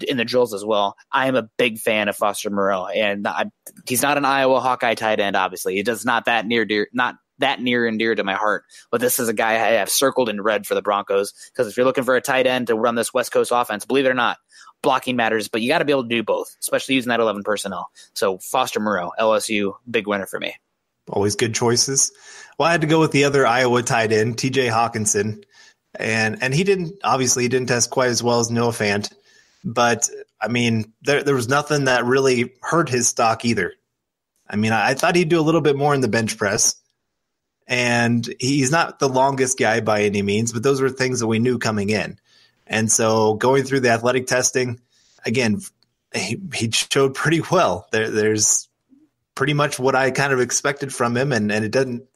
in the drills as well. I am a big fan of Foster Moreau, and he's not an Iowa Hawkeye tight end, obviously. He does not that near and dear to my heart, but this is a guy I have circled in red for the Broncos, because if you're looking for a tight end to run this West Coast offense, believe it or not, blocking matters, but you got to be able to do both, especially using that 11 personnel. So Foster Moreau, LSU, big winner for me.
Always good choices. Well, I had to go with the other Iowa tight end, TJ Hawkinson, and he didn't test quite as well as Noah Fant, but I mean, there was nothing that really hurt his stock either. I mean, I thought he'd do a little bit more in the bench press, and he's not the longest guy by any means, but those were things that we knew coming in. And so going through the athletic testing, again, he showed pretty well. There's pretty much what I kind of expected from him, and it didn't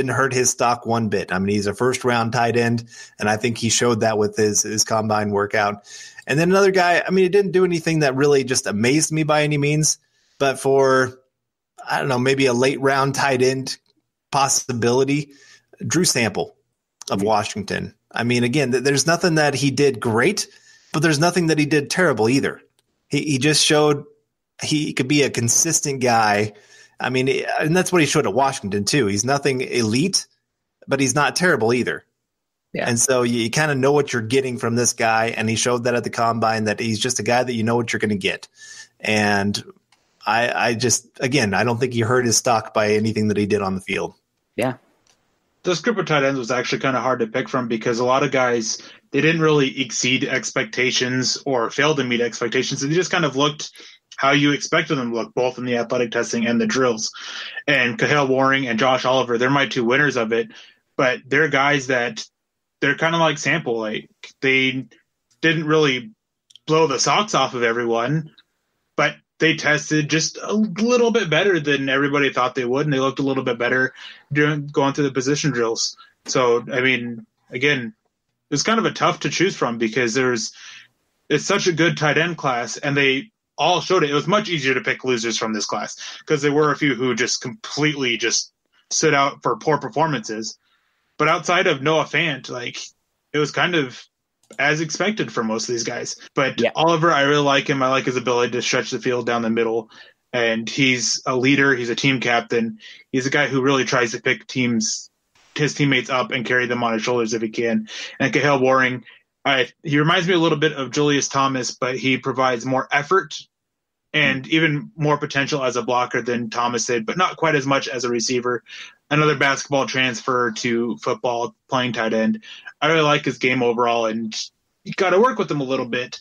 hurt his stock one bit. I mean, he's a first-round tight end, and I think he showed that with his combine workout. And then another guy, I mean, he didn't do anything that really just amazed me by any means, but for, I don't know, maybe a late-round tight end possibility, Drew Sample of Washington. I mean, again, there's nothing that he did great, but there's nothing that he did terrible either. He just showed he could be a consistent guy. I mean, and that's what he showed at Washington too. He's nothing elite, but he's not terrible either. Yeah. And so you kind of know what you're getting from this guy, and he showed that at the combine, that he's just a guy that you know what you're going to get. And I don't think he hurt his stock by anything that he did on the field.
Yeah.
this group of tight ends was actually kind of hard to pick from because a lot of guys, they didn't really exceed expectations or fail to meet expectations. They just kind of looked how you expected them to look, both in the athletic testing and the drills. And Kahale Warring and Josh Oliver, they're my two winners of it, but they're guys that they're kind of like sample. Like, they didn't really blow the socks off of everyone, but they tested just a little bit better than everybody thought they would, and they looked a little bit better going through the position drills. So, I mean, again, it's kind of a tough to choose from because it's such a good tight end class, and they all showed it. It was much easier to pick losers from this class because there were a few who just completely just stood out for poor performances. But outside of Noah Fant, like, it was kind of as expected for most of these guys. But yeah. Oliver, I really like him. I like his ability to stretch the field down the middle. And he's a leader. He's a team captain. He's a guy who really tries to pick his teammates up and carry them on his shoulders if he can. And Kahale Warring, he reminds me a little bit of Julius Thomas, but he provides more effort and even more potential as a blocker than Thomas did, but not quite as much as a receiver. Another basketball transfer to football, playing tight end. I really like his game overall, and you got to work with him a little bit.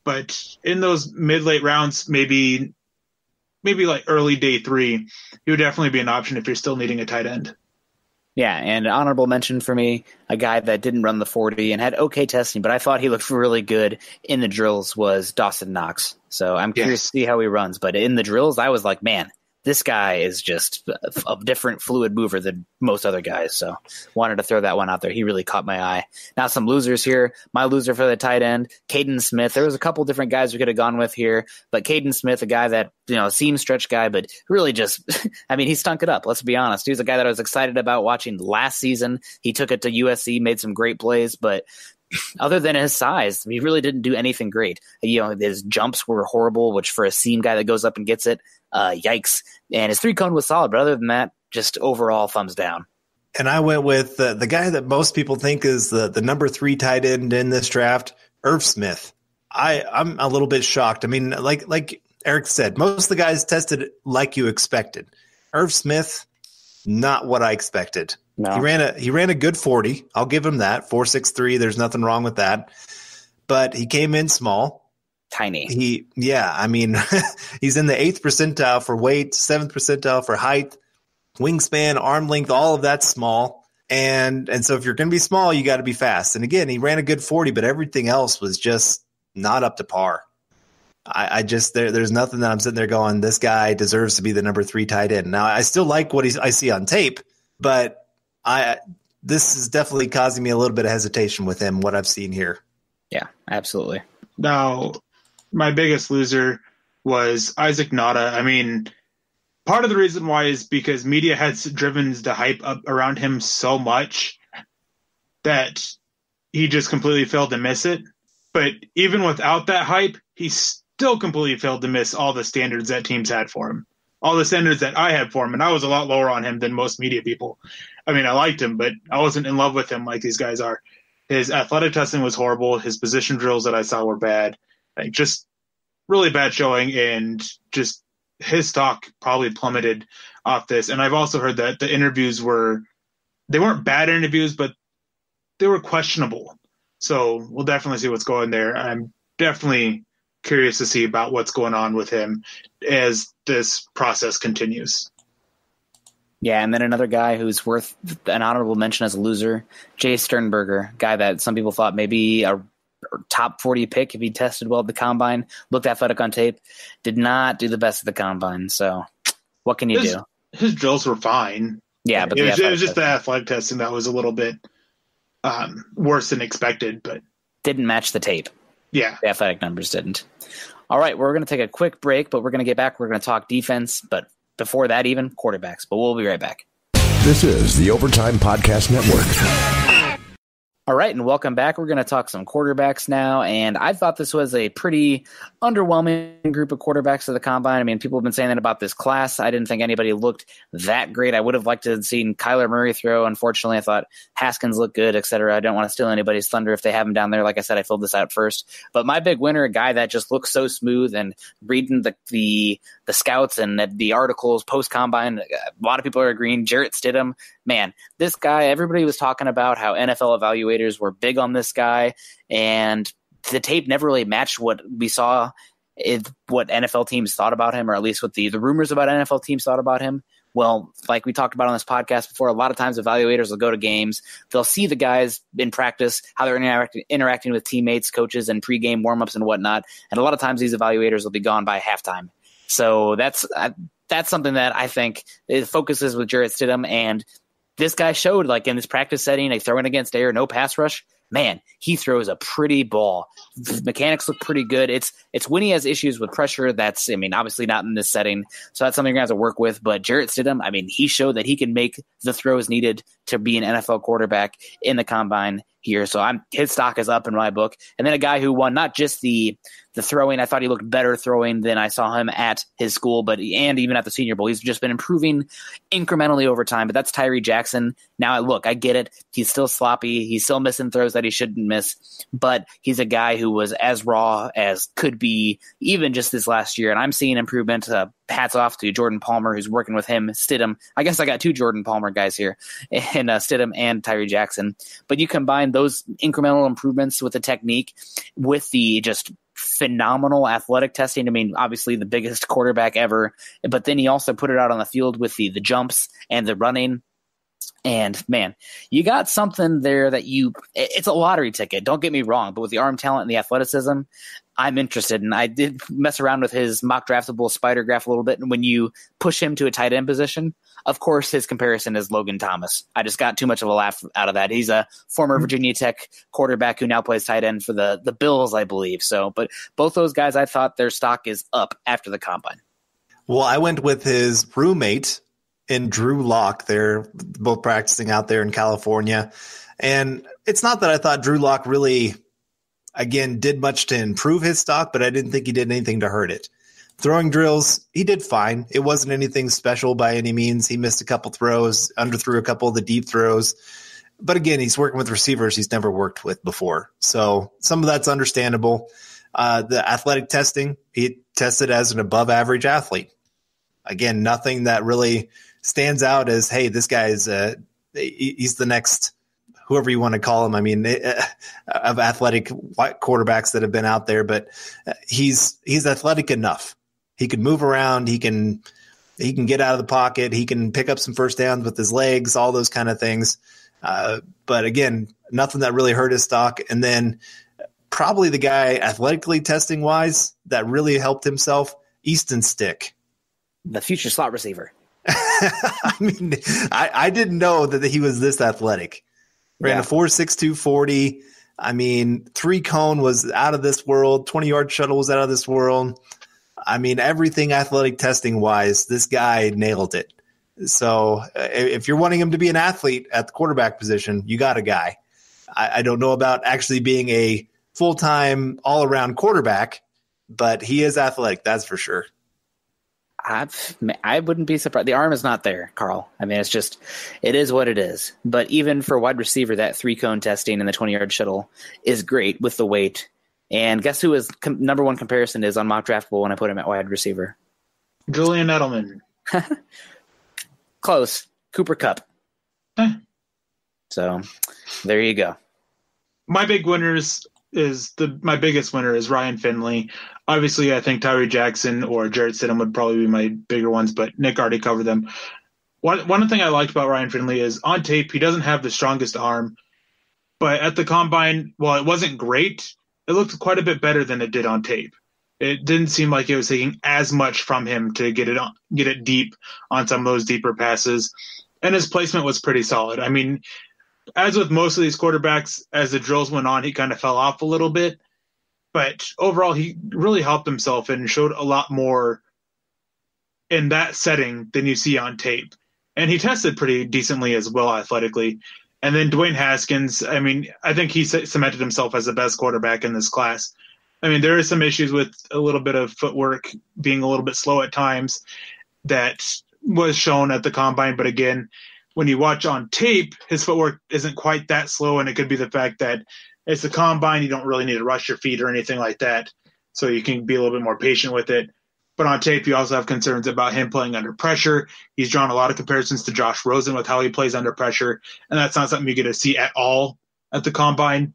But in those mid-late rounds, maybe like early day 3, he would definitely be an option if you're still needing a tight end.
Yeah, and an honorable mention for me, a guy that didn't run the 40 and had okay testing, but I thought he looked really good in the drills, was Dawson Knox. So I'm curious to see how he runs. But in the drills, I was like, man, this guy is just a different fluid mover than most other guys. So wanted to throw that one out there. He really caught my eye. Now some losers here. My loser for the tight end, Caden Smith. There was a couple different guys we could have gone with here, but Caden Smith, a guy that, seemed stretch guy, but really just, he stunk it up. Let's be honest. He was a guy that I was excited about watching last season. He took it to USC, made some great plays, but other than his size, he really didn't do anything great. His jumps were horrible, which for a seam guy that goes up and gets it, yikes. And his 3-cone was solid, but other than that, just overall thumbs down.
And I went with the guy that most people think is the number 3 tight end in this draft, Irv Smith. I'm a little bit shocked. Like Eric said, most of the guys tested like you expected. Irv Smith, not what I expected. No. He ran a good 40. I'll give him that. 4.63. There's nothing wrong with that. But he came in small.
Tiny.
He's in the 8th percentile for weight, 7th percentile for height, wingspan, arm length, all of that's small. And so if you're going to be small, you got to be fast. And again, he ran a good 40, but everything else was just not up to par. There's nothing that I'm sitting there going, this guy deserves to be the number 3 tight end. Now, I still like what I see on tape, but this is definitely causing me a little bit of hesitation with him, what I've seen here.
Yeah, absolutely.
Now, my biggest loser was Isaac Nada. Part of the reason why is because media has driven the hype up around him so much that he just completely failed to miss it. But even without that hype, he still completely failed to miss all the standards that teams had for him. All the standards that I had for him, and I was a lot lower on him than most media people. I liked him, but I wasn't in love with him like these guys are. His athletic testing was horrible. His position drills that I saw were bad. Just really bad showing, and just his stock probably plummeted off this. And I've also heard that the interviews they weren't bad interviews, but they were questionable. So we'll definitely see what's going there. I'm definitely curious to see about what's going on with him as this process continues.
Yeah, and then another guy who's worth an honorable mention as a loser, Jay Sternberger, guy that some people thought maybe a top 40 pick if he tested well at the combine, looked athletic on tape, did not do the best at the combine. So what can you do?
His drills were fine.
Yeah, but
it was just the athletic testing that was a little bit worse than expected, but
didn't match the tape.
Yeah.
The athletic numbers didn't. All right, we're going to take a quick break, but we're going to get back. We're going to talk defense, but before that, even quarterbacks. But we'll be right back.
This is the Overtime Podcast Network.
All right, and welcome back. We're going to talk some quarterbacks now, and I thought this was a pretty underwhelming group of quarterbacks of the combine. People have been saying that about this class. I didn't think anybody looked that great. I would have liked to have seen Kyler Murray throw. Unfortunately, I thought Haskins looked good, etc. I don't want to steal anybody's thunder if they have him down there. Like I said, I filled this out first. But my big winner, a guy that just looks so smooth, and reading the scouts and the articles post-combine, a lot of people are agreeing, Jarrett Stidham. man, this guy, everybody was talking about how NFL evaluators were big on this guy, and the tape never really matched what we saw, what NFL teams thought about him, or at least what the rumors about NFL teams thought about him. Well, like we talked about on this podcast before, a lot of times evaluators will go to games. They'll see the guys in practice, how they're interacting with teammates, coaches, and pregame warmups and whatnot. And a lot of times these evaluators will be gone by halftime. So that's something that I think it focuses with Jarrett Stidham. And this guy showed, like in this practice setting, like throwing against air, no pass rush. Man, he throws a pretty ball. The mechanics look pretty good. It's when he has issues with pressure. That's, I mean, obviously not in this setting. So that's something you're going to have to work with. But Jarrett Stidham, I mean, he showed that he can make the throws needed to be an NFL quarterback in the combine here. So his stock is up in my book. And then a guy who won not just the throwing. I thought he looked better throwing than I saw him at his school, and even at the Senior Bowl. He's just been improving incrementally over time, but that's Tyree Jackson. Now, look, I get it. He's still sloppy. He's still missing throws that he shouldn't miss, but he's a guy who was as raw as could be even just this last year, and I'm seeing improvement. Hats off to Jordan Palmer, who's working with him, Stidham. I guess I got two Jordan Palmer guys here, and Stidham and Tyree Jackson. But you combine those incremental improvements with the technique, with the just phenomenal athletic testing. I mean, obviously the biggest quarterback ever, but then he also put it out on the field with the jumps and the running. And man, you got something there that it's a lottery ticket. Don't get me wrong, but with the arm talent and the athleticism, I'm interested. And I did mess around with his mock draftable spider graph a little bit. And when you push him to a tight end position, of course, his comparison is Logan Thomas. I just got too much of a laugh out of that. He's a former Virginia Tech quarterback who now plays tight end for the Bills, I believe. So, but both those guys, I thought their stock is up after the combine.
Well, I went with his roommate in Drew Lock. They're both practicing out there in California. And it's not that I thought Drew Lock really, again, did much to improve his stock, but I didn't think he did anything to hurt it. Throwing drills, he did fine. It wasn't anything special by any means. He missed a couple throws, underthrew a couple of the deep throws. But again, he's working with receivers he's never worked with before. So some of that's understandable. The athletic testing, he tested as an above average athlete. Again, nothing that really stands out as, hey, this guy's he's the next, whoever you want to call him. I mean, of athletic quarterbacks that have been out there, but he's athletic enough. He can move around. He can get out of the pocket. He can pick up some first downs with his legs, all those kind of things. But again, nothing that really hurt his stock. And then probably the guy athletically testing wise that really helped himself, Easton Stick.
The future slot receiver.
I mean, I didn't know that he was this athletic. Ran a 4.62 40. I mean, 3-cone was out of this world. 20-yard shuttle was out of this world. I mean, everything athletic testing wise, this guy nailed it. So if you're wanting him to be an athlete at the quarterback position, you got a guy. I don't know about actually being a full-time all-around quarterback, but he is athletic, that's for sure.
I wouldn't be surprised. The arm is not there, Carl. I mean, it is what it is. But even for wide receiver, that 3-cone testing and the 20-yard shuttle is great with the weight. And guess who his number one comparison is on mock draftable when I put him at wide receiver?
Julian Edelman.
Close. Cooper Kupp. So there you go.
My biggest winner is Ryan Finley. Obviously, I think Tyree Jackson or Jarrett Stidham would probably be my bigger ones, but Nick already covered them. One thing I liked about Ryan Finley is on tape, he doesn't have the strongest arm, but at the combine, while it wasn't great, it looked quite a bit better than it did on tape. It didn't seem like it was taking as much from him to get it deep on some of those deeper passes, and his placement was pretty solid. I mean, as with most of these quarterbacks, as the drills went on, he kind of fell off a little bit. But overall, he really helped himself and showed a lot more in that setting than you see on tape. And he tested pretty decently as well athletically. And then Dwayne Haskins, I mean, I think he cemented himself as the best quarterback in this class. I mean, there are some issues with a little bit of footwork being a little bit slow at times that was shown at the combine. But again, when you watch on tape, his footwork isn't quite that slow, and it could be the fact that it's a combine. You don't really need to rush your feet or anything like that, so you can be a little bit more patient with it. But on tape, you also have concerns about him playing under pressure. He's drawn a lot of comparisons to Josh Rosen with how he plays under pressure, and that's not something you get to see at all at the Combine.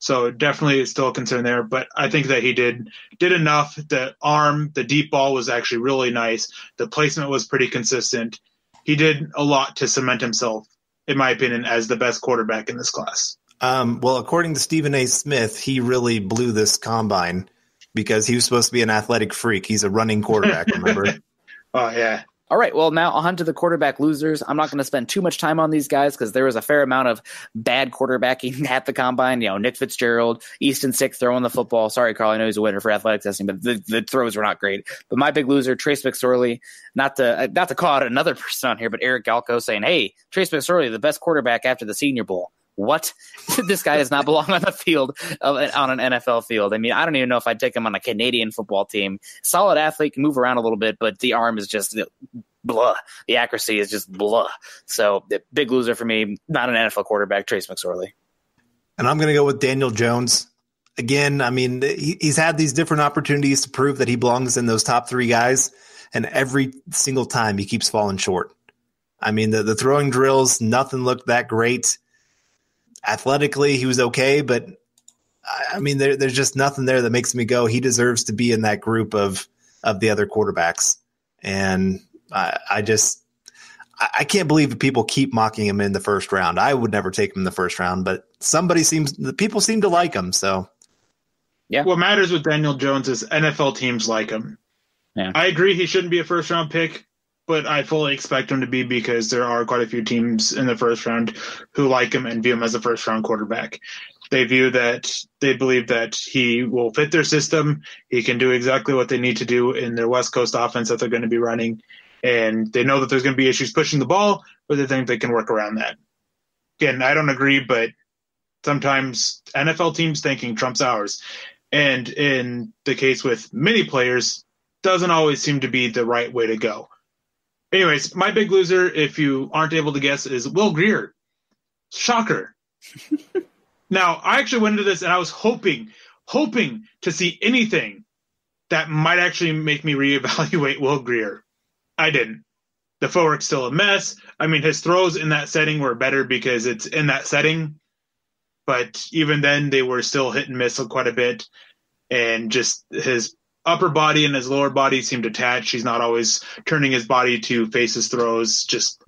So definitely is still a concern there, but I think that he did enough. The arm, the deep ball was actually really nice. The placement was pretty consistent. He did a lot to cement himself, in my opinion, as the best quarterback in this class.
Well, according to Stephen A. Smith, he really blew this Combine because he was supposed to be an athletic freak. He's a running quarterback, remember?
Oh, yeah.
All right, well, now on to the quarterback losers. I'm not going to spend too much time on these guys because there was a fair amount of bad quarterbacking at the Combine. You know, Nick Fitzgerald, Easton Stick throwing the football. Sorry, Carl, I know he's a winner for athletic testing, but the throws were not great. But my big loser, Trace McSorley, not to call out another person on here, but Eric Galko saying, hey, Trace McSorley, the best quarterback after the Senior Bowl. What? This guy does not belong on the field, on an NFL field. I mean, I don't even know if I'd take him on a Canadian football team. Solid athlete, can move around a little bit, but the arm is just blah. The accuracy is just blah. So big loser for me, not an NFL quarterback, Trace McSorley.
And I'm going to go with Daniel Jones. Again, I mean, he's had these different opportunities to prove that he belongs in those top three guys, and every single time he keeps falling short. I mean, the throwing drills, nothing looked that great. Athletically, he was okay, but I mean, there's just nothing there that makes me go, he deserves to be in that group of the other quarterbacks. And I can't believe that people keep mocking him in the first round. I would never take him in the first round, but people seem to like him. So,
yeah.
What matters with Daniel Jones is NFL teams like him.
Yeah.
I agree he shouldn't be a first round pick, but I fully expect him to be because there are quite a few teams in the first round who like him and view him as a first round quarterback. They believe that he will fit their system. He can do exactly what they need to do in their West Coast offense that they're going to be running. And they know that there's going to be issues pushing the ball, but they think they can work around that. Again, I don't agree, but sometimes NFL teams thinking trumps ours. And in the case with many players, doesn't always seem to be the right way to go. Anyways, my big loser, if you aren't able to guess, is Will Grier. Shocker. Now, I actually went into this and I was hoping to see anything that might actually make me reevaluate Will Grier. I didn't. The footwork's still a mess. I mean, his throws in that setting were better because it's in that setting. But even then, they were still hit and miss quite a bit. And just his upper body and his lower body seemed attached. He's not always turning his body to face his throws. Just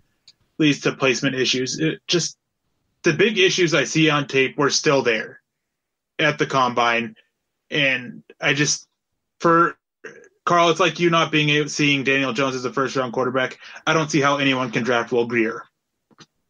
leads to placement issues. The big issues I see on tape were still there at the Combine. And for Carl, it's like you not seeing Daniel Jones as a first-round quarterback. I don't see how anyone can draft Will Grier.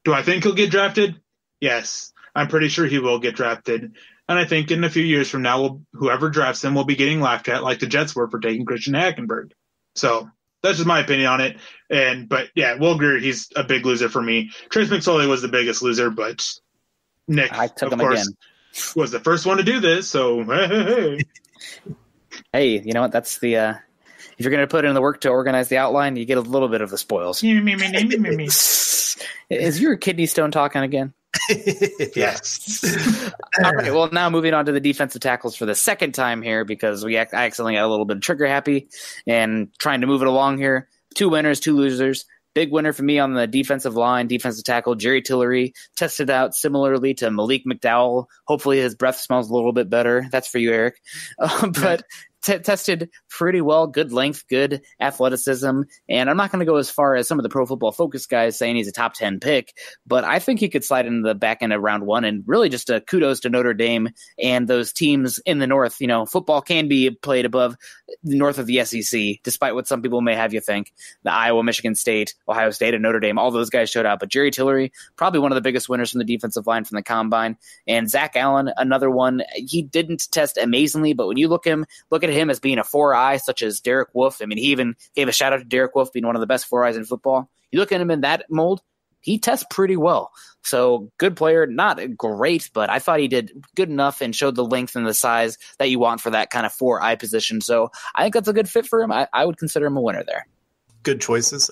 Do I think he'll get drafted? Yes. I'm pretty sure he will get drafted. And I think in a few years from now, whoever drafts him will be getting laughed at like the Jets were for taking Christian Hackenberg. So that's just my opinion on it. But yeah, Will Grier, he's a big loser for me. Trace McSorley was the biggest loser, but Nick, of course, was the first one to do this. So, hey.
Hey, you know what? That's the if you're going to put in the work to organize the outline, you get a little bit of the spoils. Is your kidney stone talking again?
Yes.
All right. Well, now moving on to the defensive tackles for the second time here because I accidentally got a little bit trigger happy and trying to move it along here. 2 winners, 2 losers. Big winner for me on the defensive line, defensive tackle, Jerry Tillery, tested out similarly to Malik McDowell. Hopefully his breath smells a little bit better. That's for you, Eric. But tested pretty well, good length, good athleticism. And I'm not going to go as far as some of the Pro Football Focus guys saying he's a top 10 pick, but I think he could slide into the back end of round 1. And really just a kudos to Notre Dame and those teams in the North. You know, football can be played above north of the SEC, despite what some people may have you think. The Iowa, Michigan State, Ohio State, and Notre Dame, all those guys showed out. But Jerry Tillery, probably one of the biggest winners from the defensive line from the Combine. And Zach Allen, another one. He didn't test amazingly, but when you look at him as being a 4-eye, such as Derek Wolfe. I mean, he even gave a shout out to Derek Wolfe being one of the best 4-eyes in football. You look at him in that mold, he tests pretty well. So good player, not great, but I thought he did good enough and showed the length and the size that you want for that kind of 4-eye position. So I think that's a good fit for him. I would consider him a winner there.
Good choices.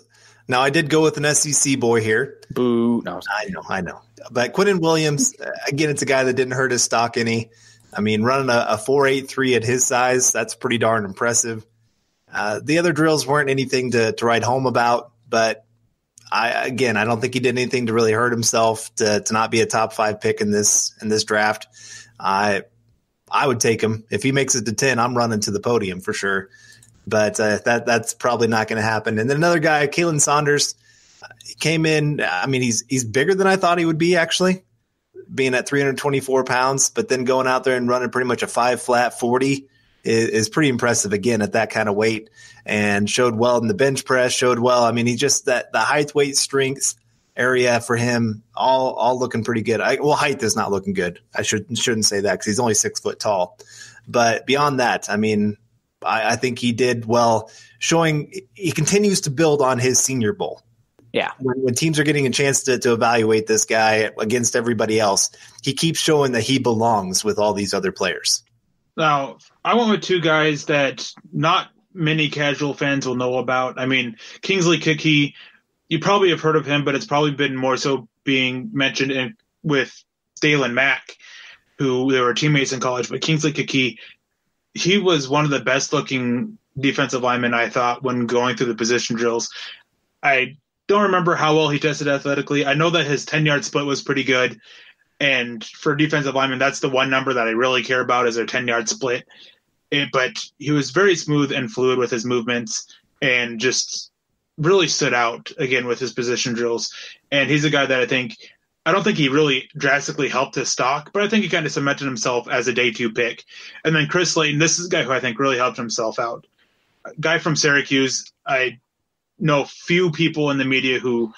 Now, I did go with an SEC boy here.
Boo. No,
I know. But Quinnen Williams, again, it's a guy that didn't hurt his stock any. I mean, running a 4.83 at his size, that's pretty darn impressive. The other drills weren't anything to write home about, but I don't think he did anything to really hurt himself to not be a top 5 pick in this draft. I would take him. If he makes it to 10, I'm running to the podium for sure. But that's probably not going to happen. And then another guy, Kalen Saunders, he came in. I mean, he's bigger than I thought he would be, actually, being at 324 pounds. But then going out there and running pretty much a 5-flat 40 is pretty impressive, again, at that kind of weight, and showed well in the bench press, showed well. I mean, he just the height, weight, strength area for him, all looking pretty good. Height is not looking good. I shouldn't say that because he's only 6 foot tall. But beyond that, I mean, I think he did well, showing he continues to build on his Senior Bowl.
Yeah.
When teams are getting a chance to evaluate this guy against everybody else, he keeps showing that he belongs with all these other players.
Now, I went with 2 guys that not many casual fans will know about. I mean, Kingsley Kiki, you probably have heard of him, but it's probably been more so being mentioned with Dalen Mack, who they were teammates in college. But Kingsley Kiki, he was one of the best-looking defensive linemen, I thought, when going through the position drills. I don't remember how well he tested athletically. I know that his 10-yard split was pretty good. And for defensive linemen, that's the one number that I really care about is their 10-yard split. But he was very smooth and fluid with his movements and just really stood out, again, with his position drills. And he's a guy that I don't think he really drastically helped his stock, but I think he kind of cemented himself as a day 2 pick. And then Chris Slayton, this is a guy who I think really helped himself out. A guy from Syracuse, I know few people in the media who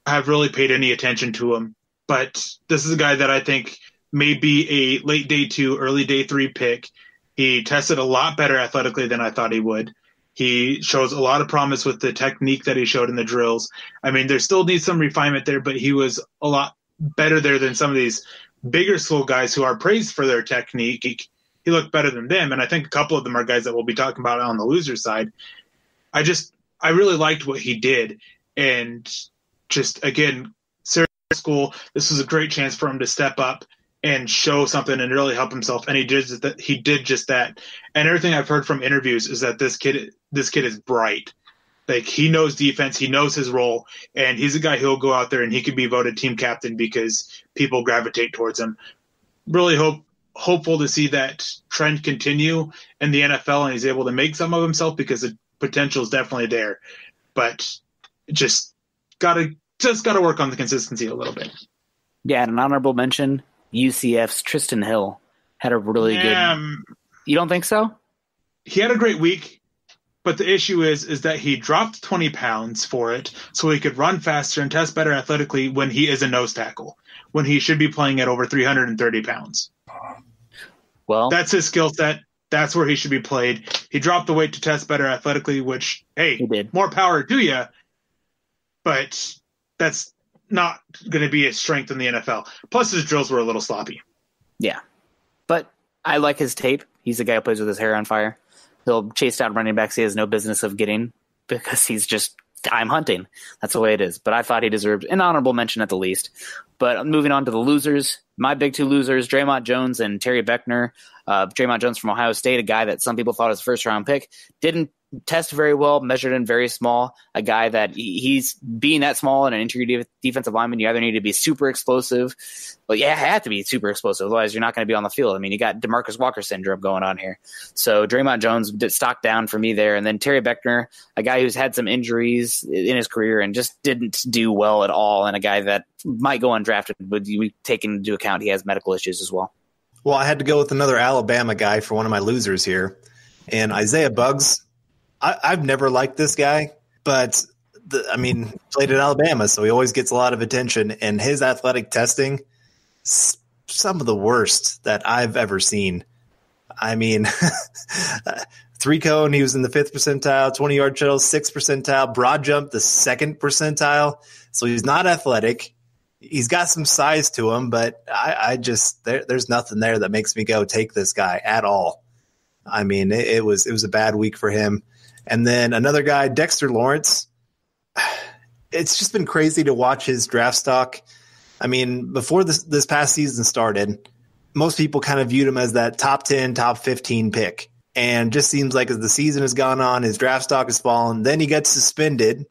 have really paid any attention to him. But this is a guy that I think may be a late day 2, early day 3 pick. He tested a lot better athletically than I thought he would. He shows a lot of promise with the technique that he showed in the drills. I mean, there still needs some refinement there, but he was a lot better there than some of these bigger school guys who are praised for their technique. He looked better than them, and I think a couple of them are guys that we'll be talking about on the loser side. I really liked what he did, and just, again, school, this was a great chance for him to step up and show something and really help himself, and he did just that. And everything I've heard from interviews is that this kid is bright. Like, he knows defense, he knows his role, and he's a guy who'll go out there and he could be voted team captain because people gravitate towards him. Really hopeful to see that trend continue in the NFL, and he's able to make some of himself because the potential is definitely there. But just gotta work on the consistency a little bit.
Yeah, and an honorable mention, UCF's Tristan Hill had a really good... You don't think so?
He had a great week, but the issue is that he dropped 20 pounds for it so he could run faster and test better athletically when he is a nose tackle, when he should be playing at over 330 pounds. Well, that's his skill set. That's where he should be played. He dropped the weight to test better athletically, which, hey, he did. More power to you, but that's not going to be his strength in the NFL. Plus, his drills were a little sloppy.
Yeah. But I like his tape. He's a guy who plays with his hair on fire. He'll chase down running backs he has no business of getting because he's just time hunting. That's the way it is. But I thought he deserved an honorable mention at the least. But moving on to the losers, my big 2 losers, Draymond Jones and Terry Beckner. Draymond Jones from Ohio State, a guy that some people thought was a first-round pick, didn't test very well, measured in very small, a guy that he's being that small and an interior defensive lineman, you either need to be super explosive, but you have to be super explosive, otherwise you're not going to be on the field. I mean, you got DeMarcus Walker syndrome going on here. So Draymond Jones did stock down for me there, and then Terry Beckner, a guy who's had some injuries in his career and just didn't do well at all, and a guy that might go undrafted, but we take into account he has medical issues as well.
Well, I had to go with another Alabama guy for one of my losers here, and Isaiah Buggs. I've never liked this guy, but played at Alabama, so he always gets a lot of attention. And his athletic testing, some of the worst that I've ever seen. I mean, 3-cone, he was in the 5th percentile, 20-yard shuttle, 6th percentile, broad jump, the 2nd percentile. So he's not athletic. He's got some size to him, but there's nothing there that makes me go take this guy at all. I mean, it was a bad week for him. And then another guy, Dexter Lawrence. It's just been crazy to watch his draft stock. I mean, before this past season started, most people kind of viewed him as that top 10, top 15 pick. And just seems like as the season has gone on, his draft stock has fallen. Then he gets suspended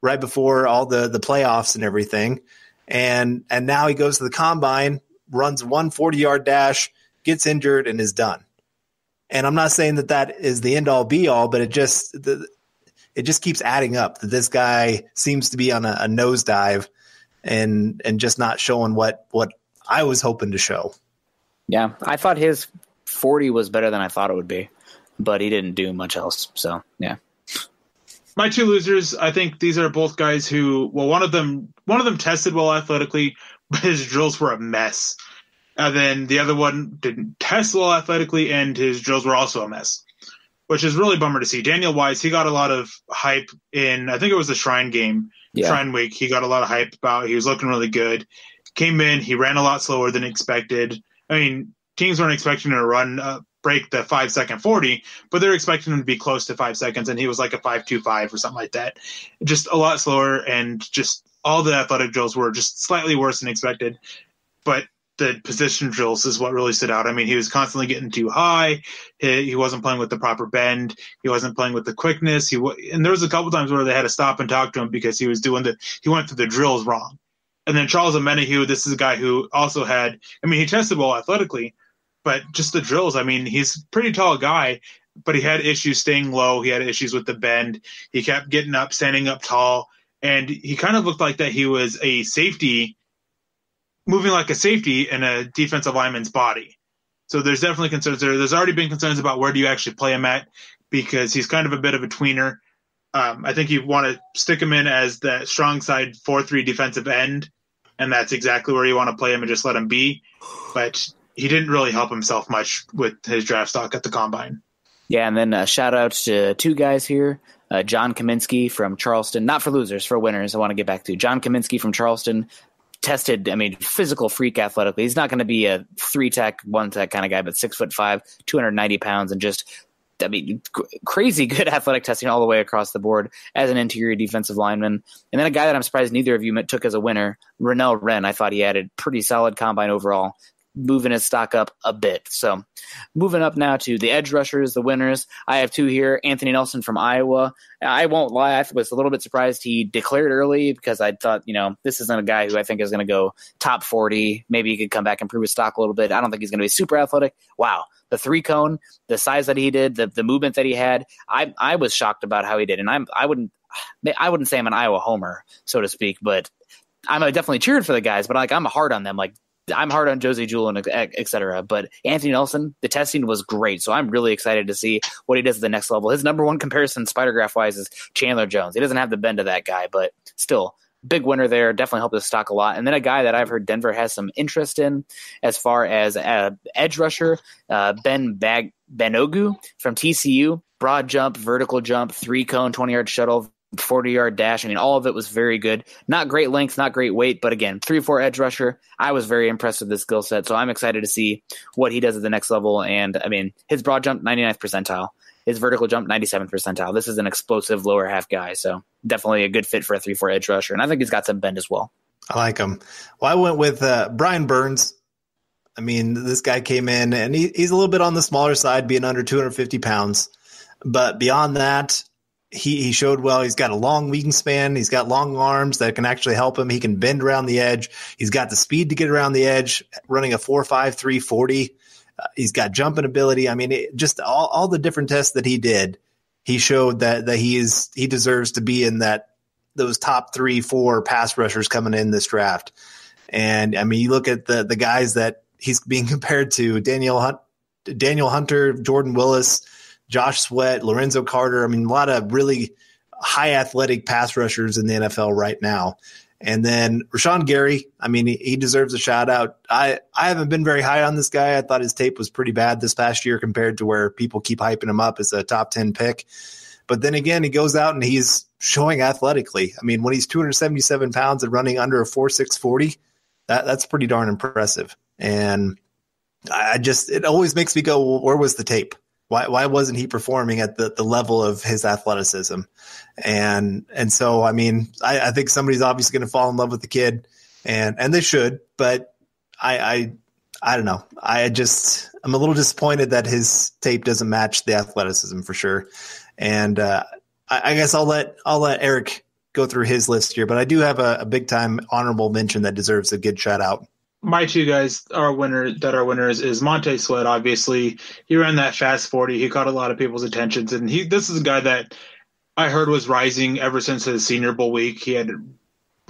right before all the playoffs and everything. And now he goes to the combine, runs 140-yard dash, gets injured, and is done. And I'm not saying that is the end-all, be-all, but it just keeps adding up that this guy seems to be on a nosedive and just not showing what I was hoping to show.
Yeah, I thought his 40 was better than I thought it would be, but he didn't do much else. So, yeah.
My two losers, I think these are both guys who, well, one of them tested well athletically, but his drills were a mess. And then the other one didn't test well athletically, and his drills were also a mess, which is really a bummer to see. Daniel Wise, he got a lot of hype in, I think it was the Shrine game, Shrine Week. He got a lot of hype about, he was looking really good. Came in, he ran a lot slower than expected. I mean, teams weren't expecting him to run break the 5-second 40, but they're expecting him to be close to 5 seconds, and he was like a 5.25 or something like that. Just a lot slower, and just all the athletic drills were just slightly worse than expected. But the position drills is what really stood out. I mean, he was constantly getting too high. He wasn't playing with the proper bend. He wasn't playing with the quickness. And there was a couple times where they had to stop and talk to him because he went through the drills wrong. And then Charles Omenihu, this is a guy who also he tested well athletically, but just the drills, I mean, he's a pretty tall guy, but he had issues staying low. He had issues with the bend. He kept getting up, standing up tall, and he kind of looked like that he was a safety, moving like a safety in a defensive lineman's body. So there's definitely concerns there. There's already been concerns about where do you actually play him at, because he's kind of a bit of a tweener. I think you want to stick him in as the strong side 4-3 defensive end, and that's exactly where you want to play him and just let him be. But he didn't really help himself much with his draft stock at the combine.
Yeah, and then shout out to two guys here. John Kaminsky from Charleston, not for losers, for winners. I want to get back to John Kaminsky from Charleston. Tested, physical freak athletically. He's not going to be a 3-tech, 1-tech kind of guy, but 6'5", 290 pounds, and just, crazy good athletic testing all the way across the board as an interior defensive lineman. And then a guy that I'm surprised neither of you took as a winner, Rennell Wren. I thought he added pretty solid combine overall, moving his stock up a bit. So moving up now to the edge rushers, the winners. I have two here. Anthony Nelson from Iowa. I won't lie, I was a little bit surprised he declared early, because I thought, this isn't a guy who I think is going to go top 40. Maybe he could come back and prove his stock a little bit. I don't think he's going to be super athletic. Wow. The 3-cone, the size that he did, the movement that he had, I was shocked about how he did. And I wouldn't say I'm an Iowa homer, so to speak, but I'm definitely cheered for the guys, but I'm hard on them. I'm hard on Josie Jewell and et cetera. But Anthony Nelson, the testing was great. So I'm really excited to see what he does at the next level. His number one comparison spider graph wise is Chandler Jones. He doesn't have the bend of that guy, but still big winner there. Definitely helped his stock a lot. And then a guy that I've heard Denver has some interest in as far as edge rusher, Ben Banogu from TCU. Broad jump, vertical jump, 3-cone, 20-yard shuttle, 40-yard dash. All of it was very good. Not great length, not great weight, but again, 3-4 edge rusher. I was very impressed with this skill set, so I'm excited to see what he does at the next level. And his broad jump, 99th percentile. His vertical jump, 97th percentile. This is an explosive lower half guy, so definitely a good fit for a 3-4 edge rusher. And I think he's got some bend as well.
I like him. Well, I went with Brian Burns. This guy came in, and he's a little bit on the smaller side, being under 250 pounds. But beyond that, he showed well. He's got a long wingspan. He's got long arms that can actually help him. He can bend around the edge. He's got the speed to get around the edge, running a 4.5, 340. He's got jumping ability. Just all the different tests that he did, he showed that he deserves to be in those top 3-4 pass rushers coming in this draft. And you look at the guys that he's being compared to: Daniel Hunter, Jordan Willis, Josh Sweat, Lorenzo Carter. A lot of really high athletic pass rushers in the NFL right now. And then Rashawn Gary, he deserves a shout out. I haven't been very high on this guy. I thought his tape was pretty bad this past year compared to where people keep hyping him up as a top 10 pick. But then again, he goes out and he's showing athletically. When he's 277 pounds and running under a 4.6 40, that's pretty darn impressive. And it always makes me go, well, where was the tape? Why wasn't he performing at the level of his athleticism? And so, I think somebody's obviously going to fall in love with the kid, and they should, but I I don't know. I'm a little disappointed that his tape doesn't match the athleticism for sure. And I guess I'll let Eric go through his list here, but I do have a big time honorable mention that deserves a good shout out.
My two guys are winners is Montez Sweat. Obviously, he ran that fast 40. He caught a lot of people's attentions, and this is a guy that I heard was rising ever since his Senior Bowl week. He had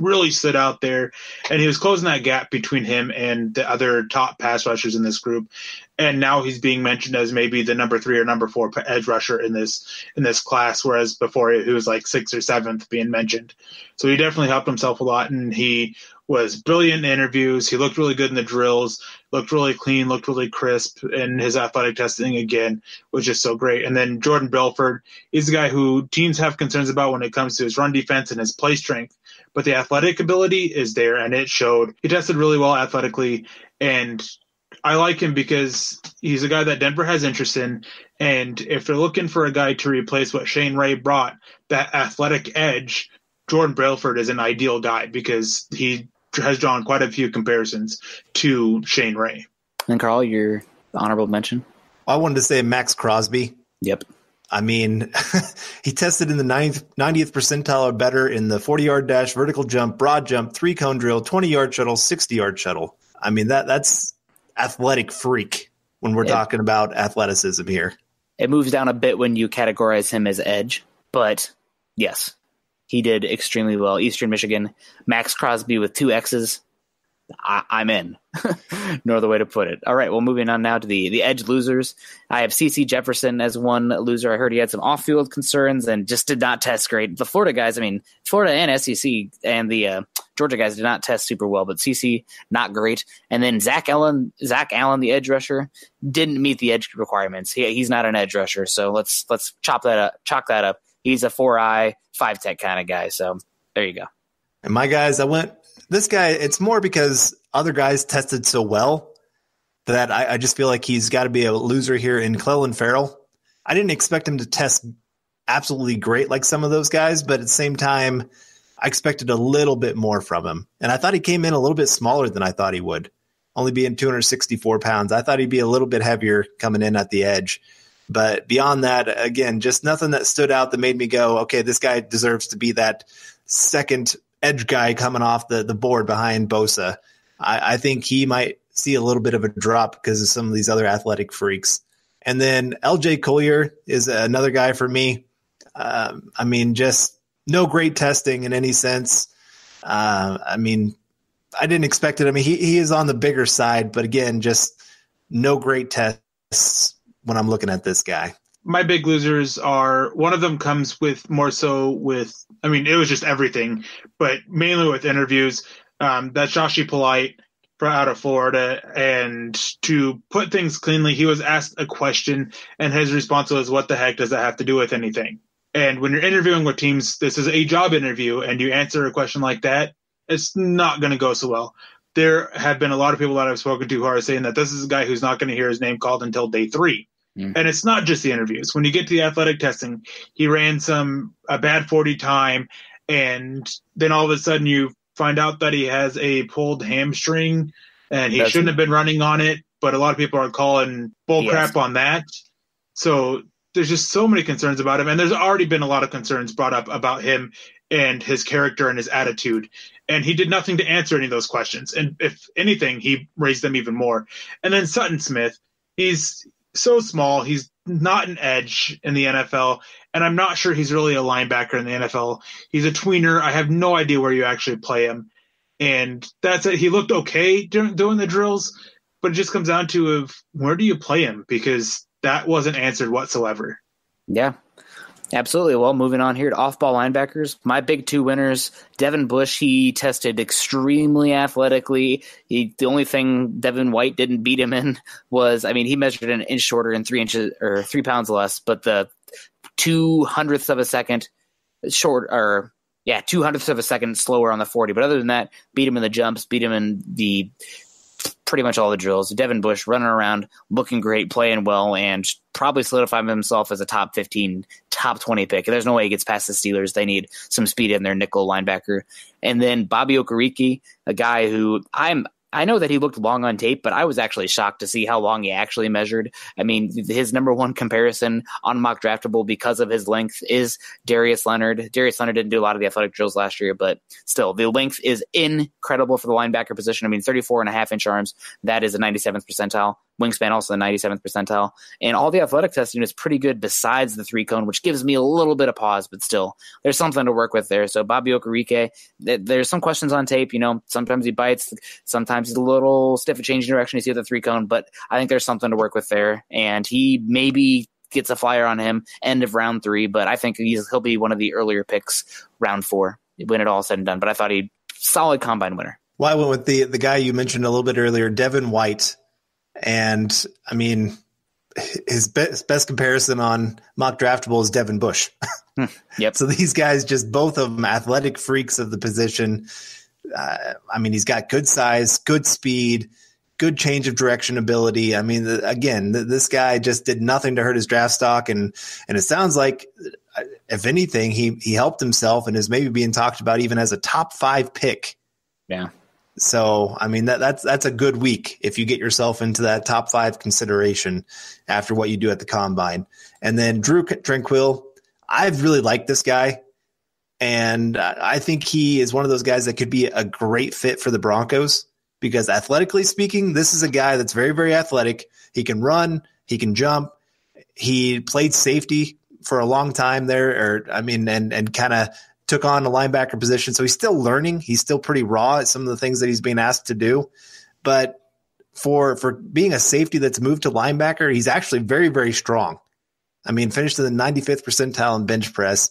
really stood out there, and he was closing that gap between him and the other top pass rushers in this group. And now he's being mentioned as maybe the number 3 or number 4 edge rusher in this class, whereas before he was like 6th or 7th being mentioned. So he definitely helped himself a lot, and he was brilliant in interviews. He looked really good in the drills, looked really clean, looked really crisp, and his athletic testing, again, was just so great. And then Jordan Belfort is a guy who teams have concerns about when it comes to his run defense and his play strength, but the athletic ability is there, and it showed. He tested really well athletically, and I like him because he's a guy that Denver has interest in, and if they're looking for a guy to replace what Shane Ray brought, that athletic edge, Jordan Belfort is an ideal guy because he has drawn quite a few comparisons to Shane Ray.
And Carl, your honorable mention?
I wanted to say Max Crosby.
Yep.
I mean, he tested in the 90th percentile or better in the 40-yard dash, vertical jump, broad jump, 3-cone drill, 20-yard shuttle, 60-yard shuttle. I mean, that's athletic freak when we're talking about athleticism here.
It moves down a bit when you categorize him as edge, but yes, he did extremely well. Eastern Michigan, Max Crosby with 2 X's. I'm in. No other way to put it. All right, well, moving on now to the edge losers. I have C.C. Jefferson as one loser. I heard he had some off-field concerns and just did not test great. The Florida guys, Florida and SEC and the Georgia guys did not test super well, but C.C. not great. And then Zach Allen, the edge rusher, didn't meet the edge requirements. He's not an edge rusher, so let's chalk that up. He's a 4-eye, 5-tech kind of guy, so there you go.
And my guys, this guy, it's more because other guys tested so well that I just feel like he's got to be a loser here in Clelin Ferrell. I didn't expect him to test absolutely great like some of those guys, but at the same time, I expected a little bit more from him. And I thought he came in a little bit smaller than I thought he would, only being 264 pounds. I thought he'd be a little bit heavier coming in at the edge. But beyond that, again, just nothing that stood out that made me go, okay, this guy deserves to be that second edge guy coming off the board behind Bosa. I think he might see a little bit of a drop because of some of these other athletic freaks. And then LJ Collier is another guy for me. Just no great testing in any sense. I didn't expect it. He is on the bigger side, but again, just no great tests when I'm looking at this guy.
My big losers are, one of them comes with more so with, it was just everything, but mainly with interviews. That's Joshie Polite out of Florida. And to put things cleanly, he was asked a question and his response was, what the heck does that have to do with anything? And when you're interviewing with teams, this is a job interview, and you answer a question like that, it's not going to go so well. There have been a lot of people that I've spoken to who are saying that this is a guy who's not going to hear his name called until day 3. And it's not just the interviews. When you get to the athletic testing, he ran a bad 40 time, and then all of a sudden you find out that he has a pulled hamstring, and he shouldn't have been running on it, but a lot of people are calling bull crap on that. So there's just so many concerns about him, and there's already been a lot of concerns brought up about him and his character and his attitude, and he did nothing to answer any of those questions. And if anything, he raised them even more. And then Sutton Smith, he's so small. He's not an edge in the NFL, and I'm not sure he's really a linebacker in the NFL. He's a tweener. I have no idea where you actually play him. And that's it. He looked okay doing the drills, but it just comes down to where do you play him? Because that wasn't answered whatsoever.
Yeah, absolutely. Well, moving on here to off-ball linebackers, my big 2 winners, Devin Bush, he tested extremely athletically. The only thing Devin White didn't beat him in was, he measured an inch shorter and 3 inches or 3 pounds less, but the 200th of a second short, 200th of a second slower on the 40. But other than that, beat him in the jumps, beat him in the pretty much all the drills. Devin Bush running around, looking great, playing well, and probably solidifying himself as a top 15, top 20 pick. There's no way he gets past the Steelers. They need some speed in their nickel linebacker. And then Bobby Okereke, a guy who I know that he looked long on tape, but I was actually shocked to see how long he actually measured. I mean, his number one comparison on Mock Draftable because of his length is Darius Leonard. Darius Leonard didn't do a lot of the athletic drills last year, but still, the length is incredible for the linebacker position. I mean, 34.5-inch arms, that is a 97th percentile. Wingspan also the 97th percentile. And all the athletic testing is pretty good besides the 3-cone, which gives me a little bit of pause, but still, there's something to work with there. So Bobby Okereke, there's some questions on tape. Sometimes he bites, sometimes he's a little stiff at changing direction. You see the 3-cone, but I think there's something to work with there. And he maybe gets a flyer on him end of round 3, but I think he'll be one of the earlier picks round 4 when it all said and done. But I thought he'd solid combine winner.
Well, I went with the guy you mentioned a little bit earlier, Devin White. And I mean, his best comparison on Mock Draftable is Devin Bush.
Yep.
So these guys, just both of them athletic freaks of the position. I mean, he's got good size, good speed, good change of direction ability. I mean, this guy just did nothing to hurt his draft stock. And it sounds like, if anything, he helped himself and is maybe being talked about even as a top 5 pick.
Yeah.
So, I mean, that's a good week if you get yourself into that top 5 consideration after what you do at the combine. And then Drew Tranquill, I've really liked this guy. And I think he is one of those guys that could be a great fit for the Broncos because athletically speaking, this is a guy that's very, very athletic. He can run, he can jump. He played safety for a long time there, and kind of took on a linebacker position. So he's still learning. He's still pretty raw at some of the things that he's being asked to do. But for being a safety that's moved to linebacker, he's actually very, very strong. I mean, finished in the 95th percentile in bench press,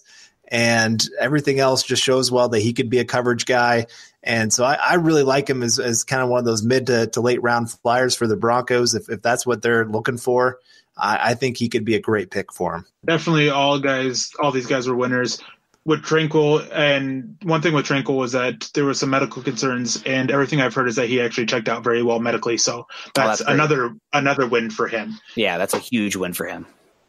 and everything else just shows well that he could be a coverage guy. And so I really like him as kind of one of those mid to late round flyers for the Broncos. If that's what they're looking for, I think he could be a great pick for him.
Definitely all these guys were winners. With Tranquill, and one thing with Tranquill was that there were some medical concerns, and everything I've heard is that he actually checked out very well medically. So that's another win for him.
Yeah, that's a huge win for him.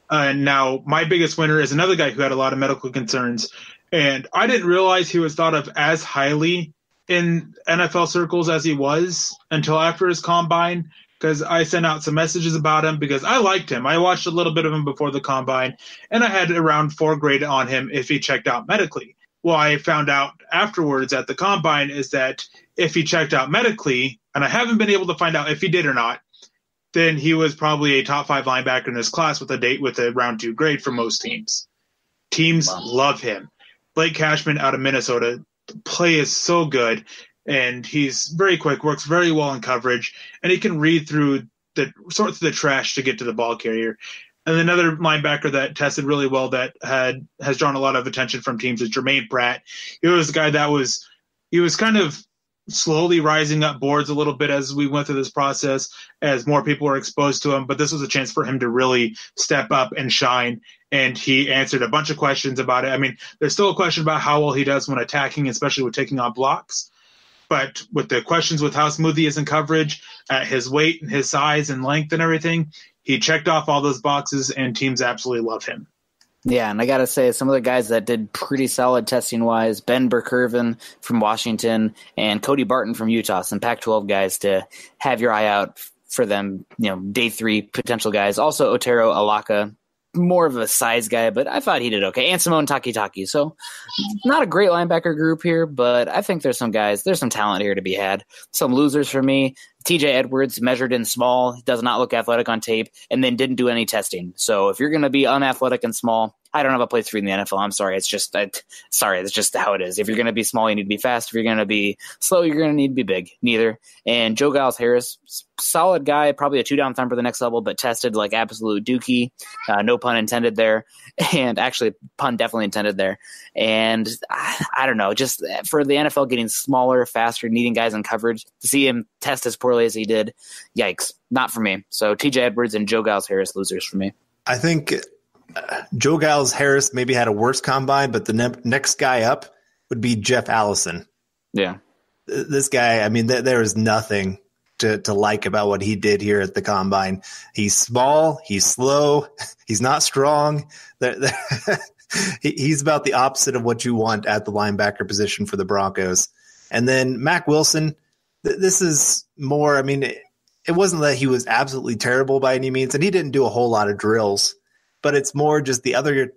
And now my biggest winner is another guy who had a lot of medical concerns, and I didn't realize he was thought of as highly in NFL circles as he was until after his combine, because I sent out some messages about him because I liked him. I watched a little bit of him before the combine, and I had around 4 grade on him if he checked out medically. Well, I found out afterwards at the combine is that if he checked out medically, and I haven't been able to find out if he did or not, then he was probably a top 5 linebacker in this class with a round 2 grade for most teams. Teams love him. Blake Cashman out of Minnesota, the play is so good. And he's very quick, works very well in coverage, and he can read through sort through the trash to get to the ball carrier. And another linebacker that tested really well that has drawn a lot of attention from teams is Jermaine Pratt. He was a guy that was kind of slowly rising up boards a little bit as we went through this process, as more people were exposed to him. But this was a chance for him to really step up and shine. And he answered a bunch of questions about it. I mean, there's still a question about how well he does when attacking, especially with taking on blocks. But with the questions with how smooth he is in coverage, his weight and his size and length and everything, he checked off all those boxes, and teams absolutely love him.
Yeah, and I got to say, some of the guys that did pretty solid testing-wise, Ben Burkervin from Washington and Cody Barton from Utah, some Pac-12 guys to have your eye out for them, day 3 potential guys. Also, Otero Alaka, more of a size guy, but I thought he did okay. And Simone Takitaki. So not a great linebacker group here, but I think there's some talent here to be had. Some losers for me. TJ Edwards measured in small, does not look athletic on tape, and then didn't do any testing. So if you're going to be unathletic and small, I don't have a place for you in the NFL. I'm sorry. It's just how it is. If you're going to be small, you need to be fast. If you're going to be slow, you're going to need to be big. Neither. And Joe Giles-Harris, solid guy, probably a 2-down thumb for the next level, but tested like absolute dookie. No pun intended there. And actually, pun definitely intended there. And I don't know, just for the NFL getting smaller, faster, needing guys in coverage, to see him test as poorly as he did, yikes, not for me. So TJ Edwards and Joe Giles-Harris, losers for me.
I think Joe Giles-Harris maybe had a worse combine, but the next guy up would be Jeff Allison.
Yeah.
This guy, I mean, there is nothing to like about what he did here at the combine. He's small, he's slow, he's not strong. He's about the opposite of what you want at the linebacker position for the Broncos. And then Mack Wilson, this is more, I mean, it wasn't that he was absolutely terrible by any means, and he didn't do a whole lot of drills, but it's more just the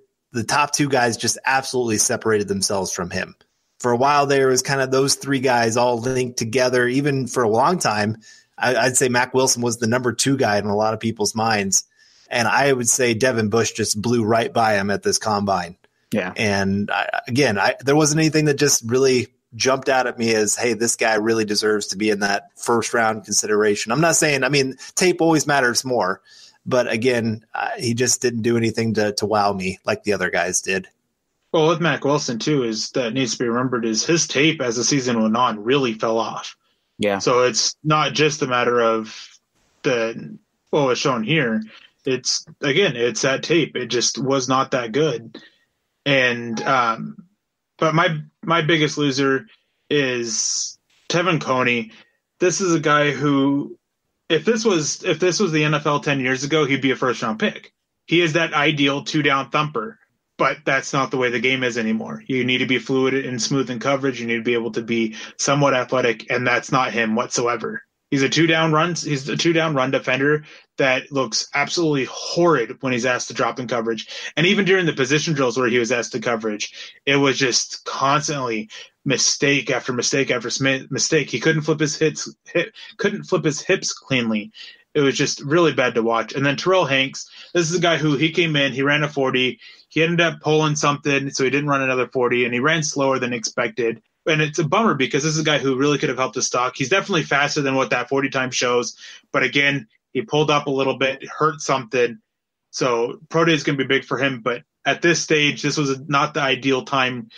top two guys just absolutely separated themselves from him. For a while there, it was kind of those three guys all linked together. Even for a long time, I'd say Mack Wilson was the number two guy in a lot of people's minds. And I would say Devin Bush just blew right by him at this combine.
Yeah.
And there wasn't anything that just really jumped out at me as, hey, this guy really deserves to be in that first round consideration. I'm not saying, I mean, tape always matters more. But again, he just didn't do anything to wow me like the other guys did.
Well, with Mack Wilson, too, is that needs to be remembered is his tape as the season went on really fell off.
Yeah.
So it's not just a matter of what was shown here. It's that tape. It just was not that good. And but my biggest loser is Tevin Coney. This is a guy who, if this was the NFL 10 years ago, he'd be a first round pick. He is that ideal 2-down thumper. But that's not the way the game is anymore. You need to be fluid and smooth in coverage. You need to be able to be somewhat athletic, and that's not him whatsoever. He's a two-down run defender that looks absolutely horrid when he's asked to drop in coverage. And even during the position drills where he was asked to coverage, it was just constantly mistake after mistake after mistake. He couldn't flip his hips cleanly. It was just really bad to watch. And then Terrell Hanks, this is a guy who he came in, he ran a 40. He ended up pulling something, so he didn't run another 40, and he ran slower than expected. And it's a bummer because this is a guy who really could have helped his stock. He's definitely faster than what that 40 time shows. But again, he pulled up a little bit, hurt something. So pro day is going to be big for him. But at this stage, this was not the ideal time.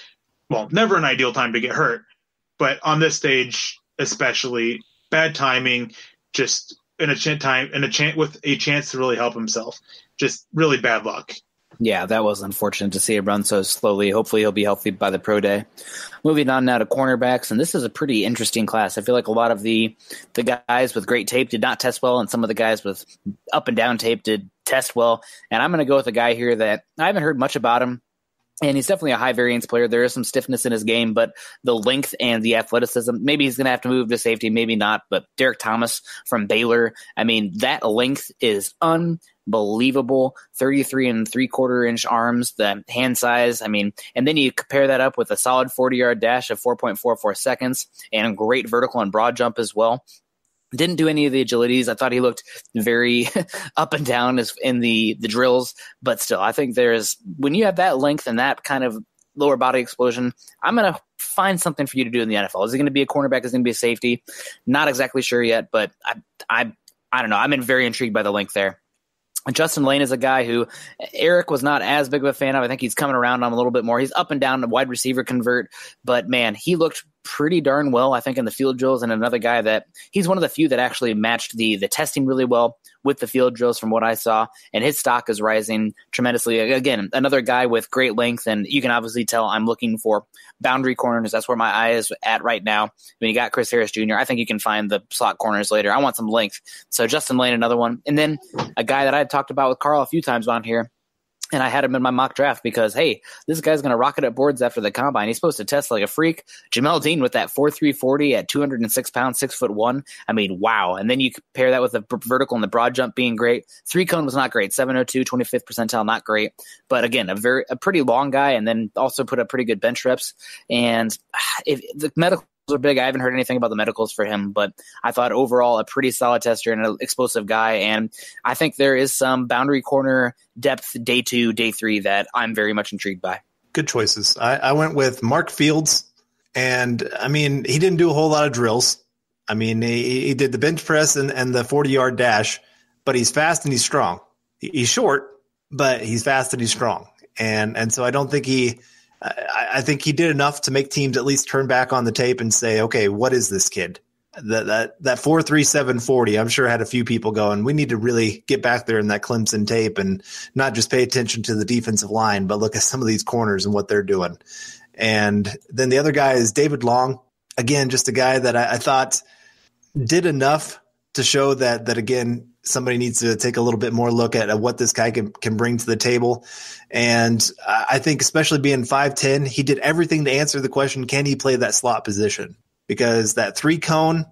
Well, never an ideal time to get hurt. But on this stage, especially, bad timing, just with a chance to really help himself. Just really bad luck.
Yeah, that was unfortunate to see it run so slowly. Hopefully he'll be healthy by the pro day. Moving on now to cornerbacks, and this is a pretty interesting class. I feel like a lot of the guys with great tape did not test well, and some of the guys with up and down tape did test well. And I'm going to go with a guy here that I haven't heard much about him. And he's definitely a high variance player. There is some stiffness in his game, but the length and the athleticism, maybe he's going to have to move to safety, maybe not. But Derek Thomas from Baylor, I mean, that length is unbelievable. 33 3/4 inch arms, the hand size. I mean, and then you compare that up with a solid 40-yard dash of 4.44 seconds and a great vertical and broad jump as well. Didn't do any of the agilities. I thought he looked very up and down in the drills, but still, I think when you have that length and that kind of lower body explosion, I'm going to find something for you to do in the NFL. Is it going to be a cornerback? Is it going to be a safety? Not exactly sure yet, but I don't know. I'm very intrigued by the length there. Justin Lane is a guy who Eric was not as big of a fan of. I think he's coming around on a little bit more. He's up and down a wide receiver convert, but man, he looked pretty darn well, I think, in the field drills. And another guy that he's one of the few that actually matched the testing really well with the field drills from what I saw. And his stock is rising tremendously. Again, another guy with great length. And you can obviously tell I'm looking for boundary corners. That's where my eye is at right now. When you got Chris Harris Jr., I think you can find the slot corners later. I want some length. So Justin Lane, another one. And then a guy that I've talked about with Carl a few times on here, and I had him in my mock draft because, hey, this guy's going to rocket up boards after the combine. He's supposed to test like a freak. Jamel Dean with that 4.340 at 206 pounds, 6'1". I mean, wow. And then you compare that with the vertical and the broad jump being great. 3-cone was not great. 702, 25th percentile, not great. But again, a pretty long guy, and then also put up pretty good bench reps. And if the medicals are big, I haven't heard anything about the medicals for him, but I thought overall a pretty solid tester and an explosive guy. And I think there is some boundary corner depth day 2, day 3 that I'm very much intrigued by.
Good choices. I went with Mark Fields, and I mean, he didn't do a whole lot of drills. I mean, he did the bench press and the 40-yard dash, but he's fast and he's strong. He's short, but he's fast and he's strong. And so I don't think I think he did enough to make teams at least turn back on the tape and say, okay, what is this kid? That 4.3740, I'm sure had a few people going, we need to really get back there in that Clemson tape and not just pay attention to the defensive line, but look at some of these corners and what they're doing. And then the other guy is David Long. Again, just a guy that I thought did enough to show that again, somebody needs to take a little bit more look at what this guy can bring to the table. And I think especially being 5'10", he did everything to answer the question, can he play that slot position? Because that 3-cone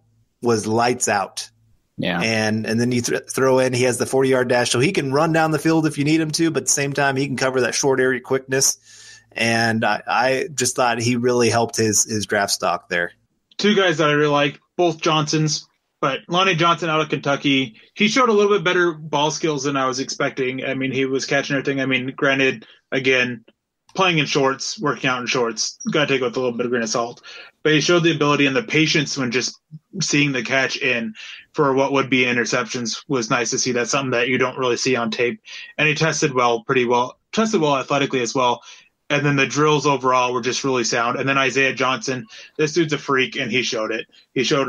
was lights out.
Yeah.
And then you throw in, he has the 40-yard dash, so he can run down the field if you need him to, but at the same time, he can cover that short area quickness. And I just thought he really helped his draft stock there.
Two guys that I really like, both Johnsons, but Lonnie Johnson out of Kentucky, he showed a little bit better ball skills than I was expecting. I mean, he was catching everything. I mean, granted, again, playing in shorts, working out in shorts, got to take it with a little bit of grain of salt. But he showed the ability and the patience when just seeing the catch in for what would be interceptions was nice to see. That's something that you don't really see on tape. And he tested well athletically as well. And then the drills overall were just really sound. And then Isaiah Johnson, this dude's a freak, and he showed it. He showed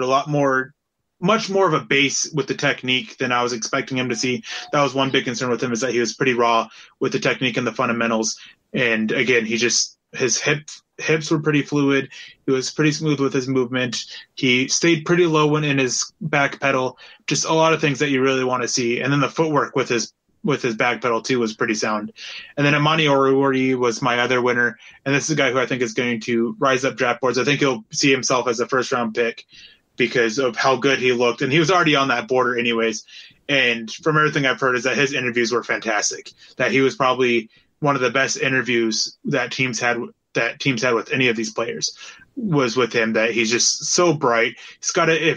much more of a base with the technique than I was expecting him to see. That was one big concern with him, is that he was pretty raw with the technique and the fundamentals. And again, his hips were pretty fluid. He was pretty smooth with his movement. He stayed pretty low when in his back pedal. Just a lot of things that you really want to see. And then the footwork with his back pedal too was pretty sound. And then Amani Oruwari was my other winner. And this is a guy who I think is going to rise up draft boards. I think he'll see himself as a first round pick because of how good he looked. And he was already on that border anyways. And from everything I've heard is that his interviews were fantastic, that he was probably one of the best interviews that teams had with any of these players was with him, that he's just so bright. He's got to,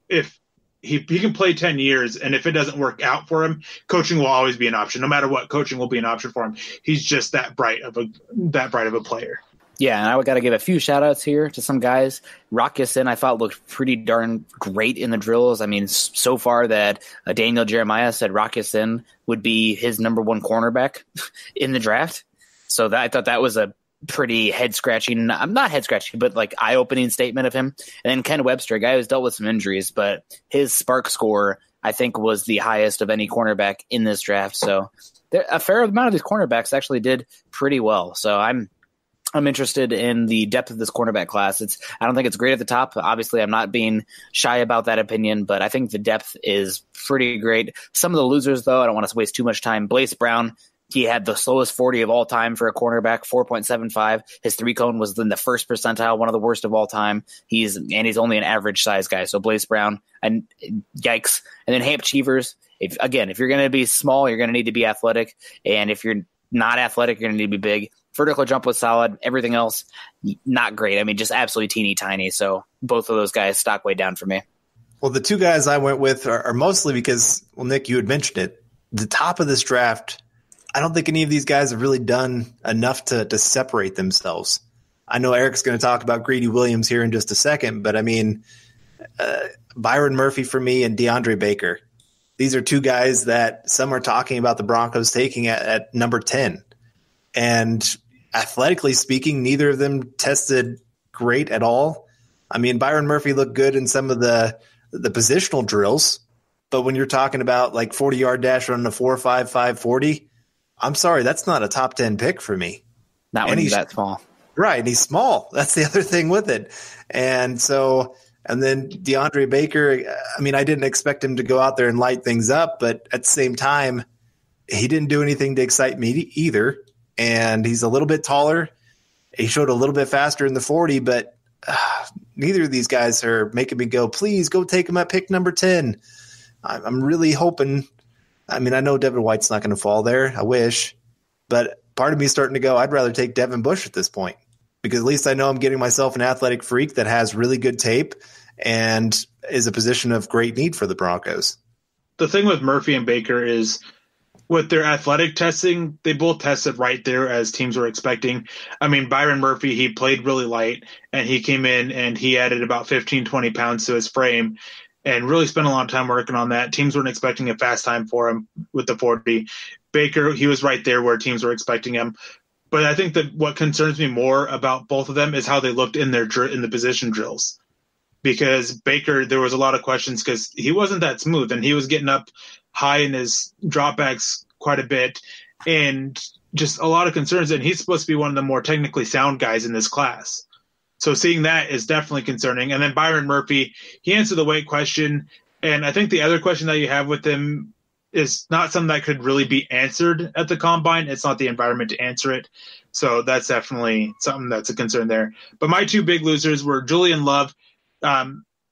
if he can play 10 years, and if it doesn't work out for him, coaching will always be an option. No matter what, coaching will be an option for him. He's just that bright of a player.
Yeah, and I got to give a few shout-outs here to some guys. Rock Ya-Sin, I thought, looked pretty darn great in the drills. I mean, so far that Daniel Jeremiah said Rock Ya-Sin would be his number one cornerback in the draft. So I thought that was a pretty head-scratching, not head-scratching, but like eye-opening statement of him. And then Ken Webster, a guy who's dealt with some injuries, but his SPARQ score, I think, was the highest of any cornerback in this draft. So a fair amount of these cornerbacks actually did pretty well. So I'm interested in the depth of this cornerback class. I don't think it's great at the top. Obviously, I'm not being shy about that opinion, but I think the depth is pretty great. Some of the losers, though, I don't want to waste too much time. Blaise Brown, he had the slowest 40 of all time for a cornerback, 4.75. His three-cone was in the first percentile, one of the worst of all time. He's only an average size guy. So Blaise Brown, and yikes. And then Hamp Cheevers, if you're going to be small, you're going to need to be athletic. And if you're not athletic, you're going to need to be big. Vertical jump was solid. Everything else, not great. I mean, just absolutely teeny tiny. So both of those guys stock way down for me.
Well, the two guys I went with are mostly because, well, Nick, you had mentioned it. The top of this draft, I don't think any of these guys have really done enough to separate themselves. I know Eric's going to talk about Greedy Williams here in just a second, but I mean, Byron Murphy for me and DeAndre Baker. These are two guys that some are talking about the Broncos taking at number 10. And athletically speaking, neither of them tested great at all. I mean, Byron Murphy looked good in some of the positional drills, but when you're talking about like 40-yard dash running a 4.55 40, I'm sorry, that's not a top 10 pick for me.
Not when he's that small.
Right, and he's small. That's the other thing with it. And then DeAndre Baker, I mean, I didn't expect him to go out there and light things up, but at the same time, he didn't do anything to excite me either. And he's a little bit taller. He showed a little bit faster in the 40, but neither of these guys are making me go, please go take him at pick number 10. I'm really hoping. I mean, I know Devin White's not going to fall there. I wish. But part of me is starting to go, I'd rather take Devin Bush at this point, because at least I know I'm getting myself an athletic freak that has really good tape and is a position of great need for the Broncos.
The thing with Murphy and Baker is, with their athletic testing, they both tested right there as teams were expecting. I mean, Byron Murphy, he played really light, and he came in and he added about 15, 20 pounds to his frame and really spent a lot of time working on that. Teams weren't expecting a fast time for him with the 40. Baker, he was right there where teams were expecting him. But I think that what concerns me more about both of them is how they looked in the position drills. Because Baker, there was a lot of questions because he wasn't that smooth, and he was getting up high in his dropbacks quite a bit, and just a lot of concerns. And he's supposed to be one of the more technically sound guys in this class. So seeing that is definitely concerning. And then Byron Murphy, he answered the weight question. And I think the other question that you have with him is not something that could really be answered at the combine. It's not the environment to answer it. So that's definitely something that's a concern there. But my two big losers were Julian Love.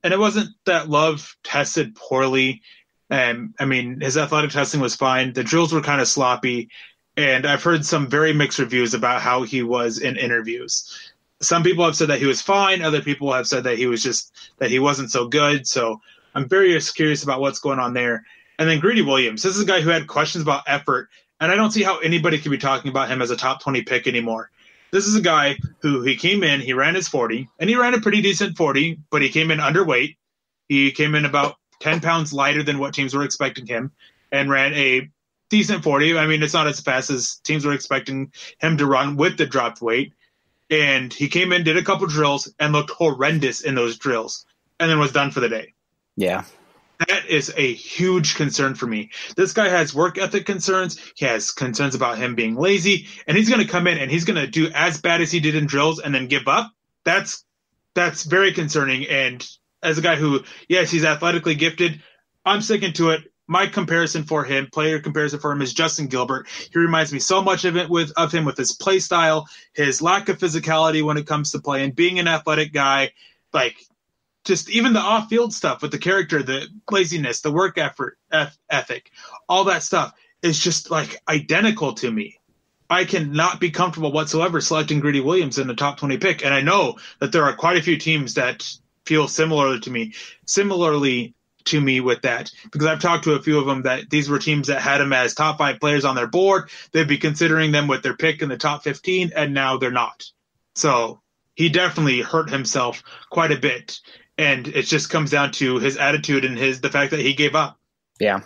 and it wasn't that Love tested poorly. I mean, his athletic testing was fine. The drills were kind of sloppy, and I've heard some very mixed reviews about how he was in interviews. Some people have said that he was fine. Other people have said that he wasn't so good. So I'm very curious about what's going on there. And then Greedy Williams. This is a guy who had questions about effort, and I don't see how anybody could be talking about him as a top 20 pick anymore. This is a guy who he came in, he ran his 40, and he ran a pretty decent 40, but he came in underweight. He came in about 10 pounds lighter than what teams were expecting him and ran a decent 40. I mean, it's not as fast as teams were expecting him to run with the dropped weight. And he came in, did a couple drills, and looked horrendous in those drills, and then was done for the day.
Yeah.
That is a huge concern for me. This guy has work ethic concerns. He has concerns about him being lazy, and he's going to come in and he's going to do as bad as he did in drills and then give up. That's very concerning. And as a guy who, yes, he's athletically gifted, I'm sticking to it. My comparison for him, player comparison for him, is Justin Gilbert. He reminds me so much of him with his play style, his lack of physicality when it comes to play, and being an athletic guy, like just even the off-field stuff with the character, the laziness, the work ethic, all that stuff is just like identical to me. I cannot be comfortable whatsoever selecting Greedy Williams in the top 20 pick. And I know that there are quite a few teams that feel similarly to me with that, because I've talked to a few of them that these were teams that had him as top 5 players on their board. They'd be considering them with their pick in the top 15, and now they're not. So he definitely hurt himself quite a bit. And it just comes down to his attitude and the fact that he gave up.
Yeah.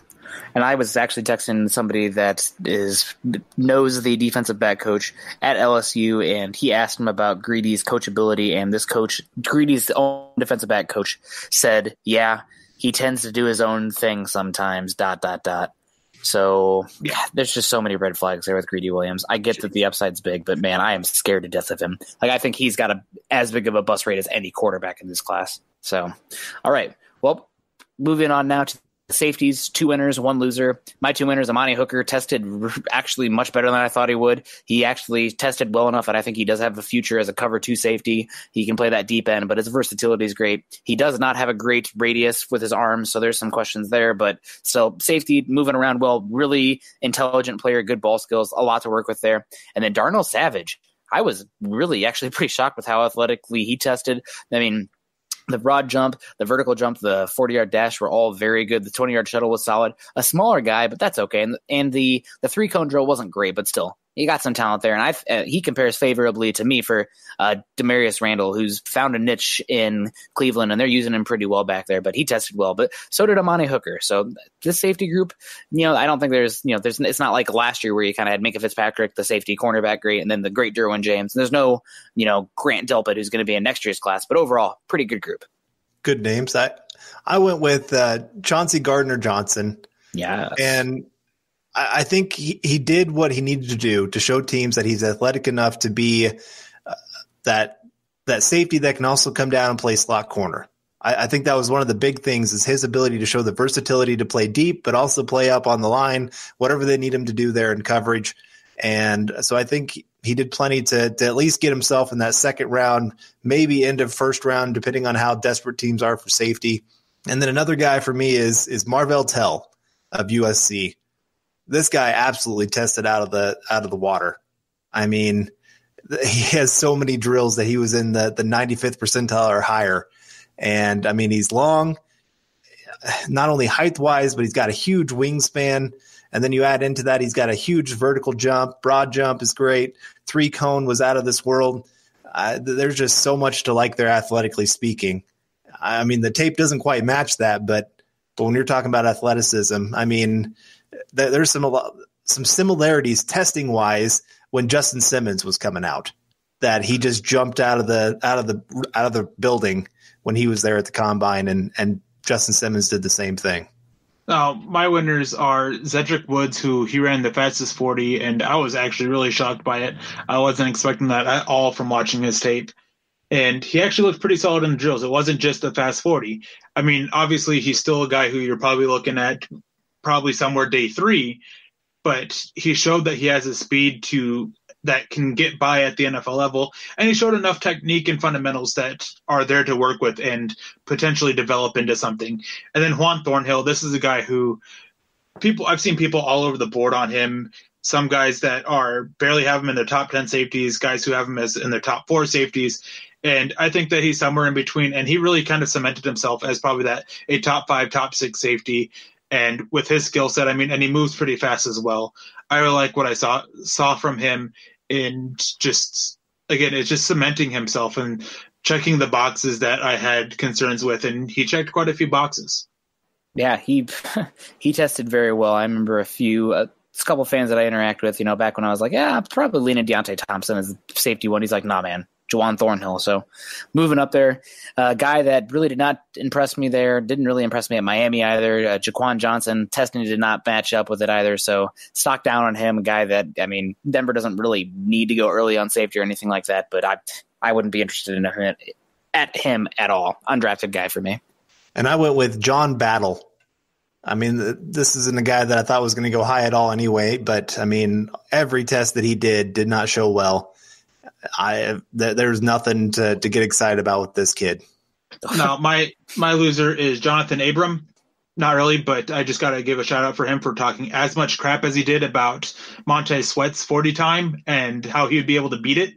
And I was actually texting somebody that knows the defensive back coach at LSU, and he asked him about Greedy's coachability, and this coach, Greedy's own defensive back coach, said, yeah, he tends to do his own thing sometimes, ... So yeah, there's just so many red flags there with Greedy Williams. I get that the upside's big, but man, I am scared to death of him. Like, I think he's got as big of a bust rate as any quarterback in this class. So, all right. Well, moving on now to the safeties, 2 winners, 1 loser. My 2 winners, Amani Hooker, tested actually much better than I thought he would. He actually tested well enough, and I think he does have a future as a cover 2 safety. He can play that deep end, but his versatility is great. He does not have a great radius with his arms, so there's some questions there, but still, safety, moving around well, really intelligent player, good ball skills, a lot to work with there. And then Darnell Savage, I was really actually pretty shocked with how athletically he tested. I mean, the broad jump, the vertical jump, the 40-yard dash were all very good. The 20-yard shuttle was solid. A smaller guy, but that's okay. And the 3-cone drill wasn't great, but still, he got some talent there. And he compares favorably to me for Demarius Randall, who's found a niche in Cleveland, and they're using him pretty well back there. But he tested well. But so did Amani Hooker. So this safety group, I don't think it's not like last year where you kind of had Minka Fitzpatrick, the safety cornerback, great, and then the great Derwin James. And there's no, Grant Delpit, who's going to be in next year's class. But overall, pretty good group.
Good names. I went with Chauncey Gardner-Johnson.
Yeah.
And I think he did what he needed to do to show teams that he's athletic enough to be that safety that can also come down and play slot corner. I think that was one of the big things, is his ability to show the versatility to play deep, but also play up on the line, whatever they need him to do there in coverage. And so I think he did plenty to at least get himself in that second round, maybe end of first round, depending on how desperate teams are for safety. And then another guy for me is Marvell Tell of USC. This guy absolutely tested out of the water. I mean, he has so many drills that he was in the 95th percentile or higher. And I mean, he's long, not only height wise, but he's got a huge wingspan. And then you add into that, he's got a huge vertical jump. Broad jump is great. 3-cone was out of this world. There's just so much to like there, athletically speaking. I mean, the tape doesn't quite match that, but when you're talking about athleticism, I mean, there's some similarities testing wise when Justin Simmons was coming out, that he just jumped out of the building when he was there at the combine, and Justin Simmons did the same thing.
My winners are Zedrick Woods, who he ran the fastest 40, and I was actually really shocked by it. I wasn't expecting that at all from watching his tape. And he actually looked pretty solid in the drills. It wasn't just a fast 40. I mean, obviously, he's still a guy who you're probably looking at probably somewhere day 3, but he showed that he has the speed to that can get by at the NFL level. And he showed enough technique and fundamentals that are there to work with and potentially develop into something. And then Juan Thornhill, this is a guy who I've seen people all over the board on him. Some guys that are barely have him in their top 10 safeties, guys who have him as in their top 4 safeties. And I think that he's somewhere in between. And he really kind of cemented himself as probably a top 5, top 6 safety. And with his skill set, and he moves pretty fast as well. I really like what I saw from him, and just, again, it's just cementing himself and checking the boxes that I had concerns with. And he checked quite a few boxes. Yeah,
he tested very well. I remember a couple fans that I interact with, back when I was like, yeah, I'm probably leaning Deontay Thompson as the safety one. He's like, nah, man, Juwan Thornhill. So moving up there, a guy that really did not impress me there, didn't really impress me at Miami either. Jaquan Johnson, testing did not match up with it either. So stock down on him, a guy that, Denver doesn't really need to go early on safety or anything like that, but I wouldn't be interested in him at all. Undrafted guy for me.
And I went with John Battle. This isn't a guy that I thought was going to go high at all anyway, but every test that he did not show well. There's nothing to get excited about with this kid.
No, my loser is Jonathan Abram. Not really, but I just got to give a shout out for him for talking as much crap as he did about Montez Sweat's 40 time and how he would be able to beat it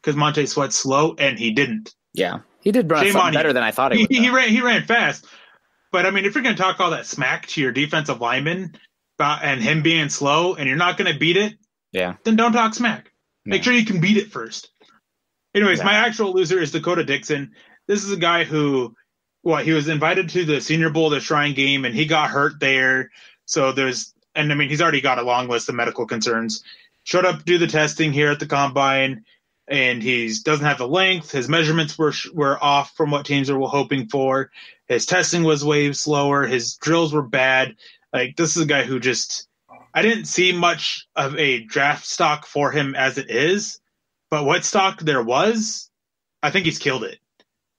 because Montez Sweat's slow and he didn't.
Yeah, he did run something better than I thought he would.
He ran fast. But, if you're going to talk all that smack to your defensive lineman and him being slow and you're not going to beat it, then don't talk smack. Make sure you can beat it first. Anyways, my actual loser is Dakota Dixon. This is a guy who, he was invited to the Senior Bowl, the Shrine Game, and he got hurt there. So he's already got a long list of medical concerns. Showed up to do the testing here at the Combine, and he doesn't have the length. His measurements were off from what teams were hoping for. His testing was way slower. His drills were bad. This is a guy who I didn't see much of a draft stock for him as it is, but what stock there was, I think he's killed it.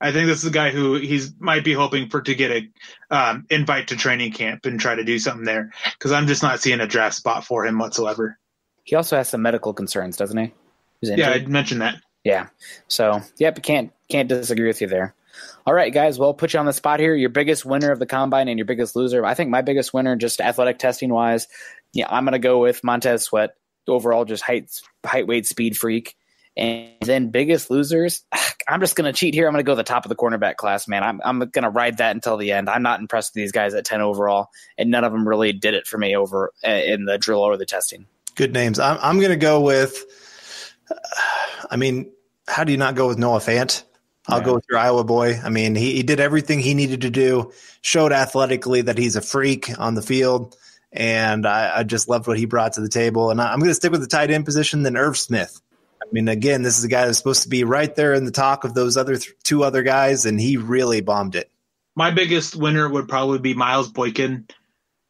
I think this is a guy who might be hoping to get a invite to training camp and try to do something there because I'm just not seeing a draft spot for him whatsoever.
He also has some medical concerns, doesn't he?
Yeah, I mentioned that.
Yeah. So, can't disagree with you there. All right, guys, well, put you on the spot here. Your biggest winner of the Combine and your biggest loser. I think my biggest winner, just athletic testing-wise, I'm going to go with Montez Sweat. Overall, just height, weight, speed freak. And then biggest losers, I'm just going to cheat here. I'm going to go the top of the cornerback class, man. I'm going to ride that until the end. I'm not impressed with these guys at 10 overall, and none of them really did it for me over in the drill or the testing.
Good names. I'm going to go with how do you not go with Noah Fant? I'll go with your Iowa boy. He did everything he needed to do, showed athletically that he's a freak on the field, and I just loved what he brought to the table. And I'm going to stick with the tight end position, then Irv Smith. Again, this is a guy that's supposed to be right there in the talk of those other two other guys, and he really bombed it.
My biggest winner would probably be Miles Boykin.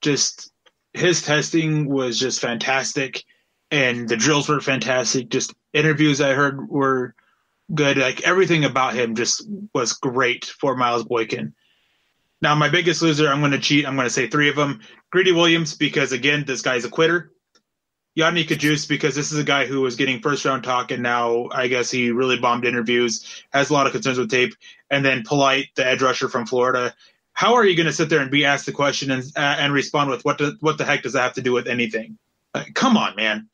Just his testing was just fantastic, and the drills were fantastic. Just interviews I heard were good. Everything about him just was great for Miles Boykin. Now, my biggest loser, I'm going to cheat. I'm going to say 3 of them. Greedy Williams, because, again, this guy's a quitter. Yadni Kajus, because this is a guy who was getting first-round talk, and now I guess he really bombed interviews, has a lot of concerns with tape. And then Polite, the edge rusher from Florida. How are you going to sit there and be asked the question and respond with what the heck does that have to do with anything? Come on, man.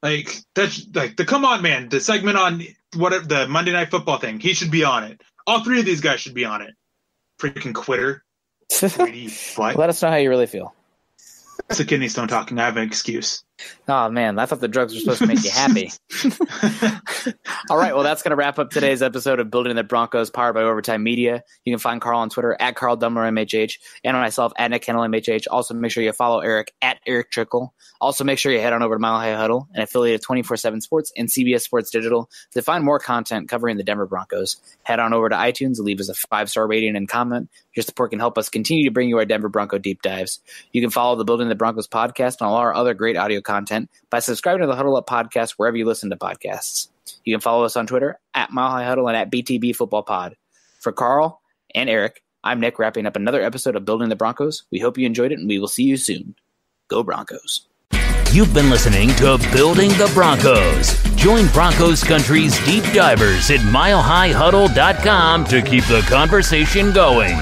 That's the come on, man. The segment on the Monday Night Football thing. He should be on it. All 3 of these guys should be on it. Freaking quitter.
Let us know how you really feel.
It's a kidney stone talking. I have an excuse.
Oh, man, I thought the drugs were supposed to make you happy. All right, well, that's going to wrap up today's episode of Building the Broncos, powered by Overtime Media. You can find Carl on Twitter at Carl Dumler MHH, and myself at Nick Kendell MHH. Also, make sure you follow Eric at Erick Trickel. Also, make sure you head on over to Mile High Huddle, an affiliate of 24/7 Sports and CBS Sports Digital, to find more content covering the Denver Broncos. Head on over to iTunes and leave us a 5-star rating and comment. Your support can help us continue to bring you our Denver Bronco deep dives. You can follow the Building the Broncos podcast and all our other great audio content by subscribing to the Huddle Up podcast wherever you listen to podcasts. You can follow us on Twitter at Mile High Huddle and at BTB Football Pod. For Carl and Eric, I'm Nick, wrapping up another episode of Building the Broncos. We hope you enjoyed it, and we will see you soon. Go Broncos.
You've been listening to Building the Broncos. Join Broncos Country's deep divers at milehighhuddle.com to keep the conversation going.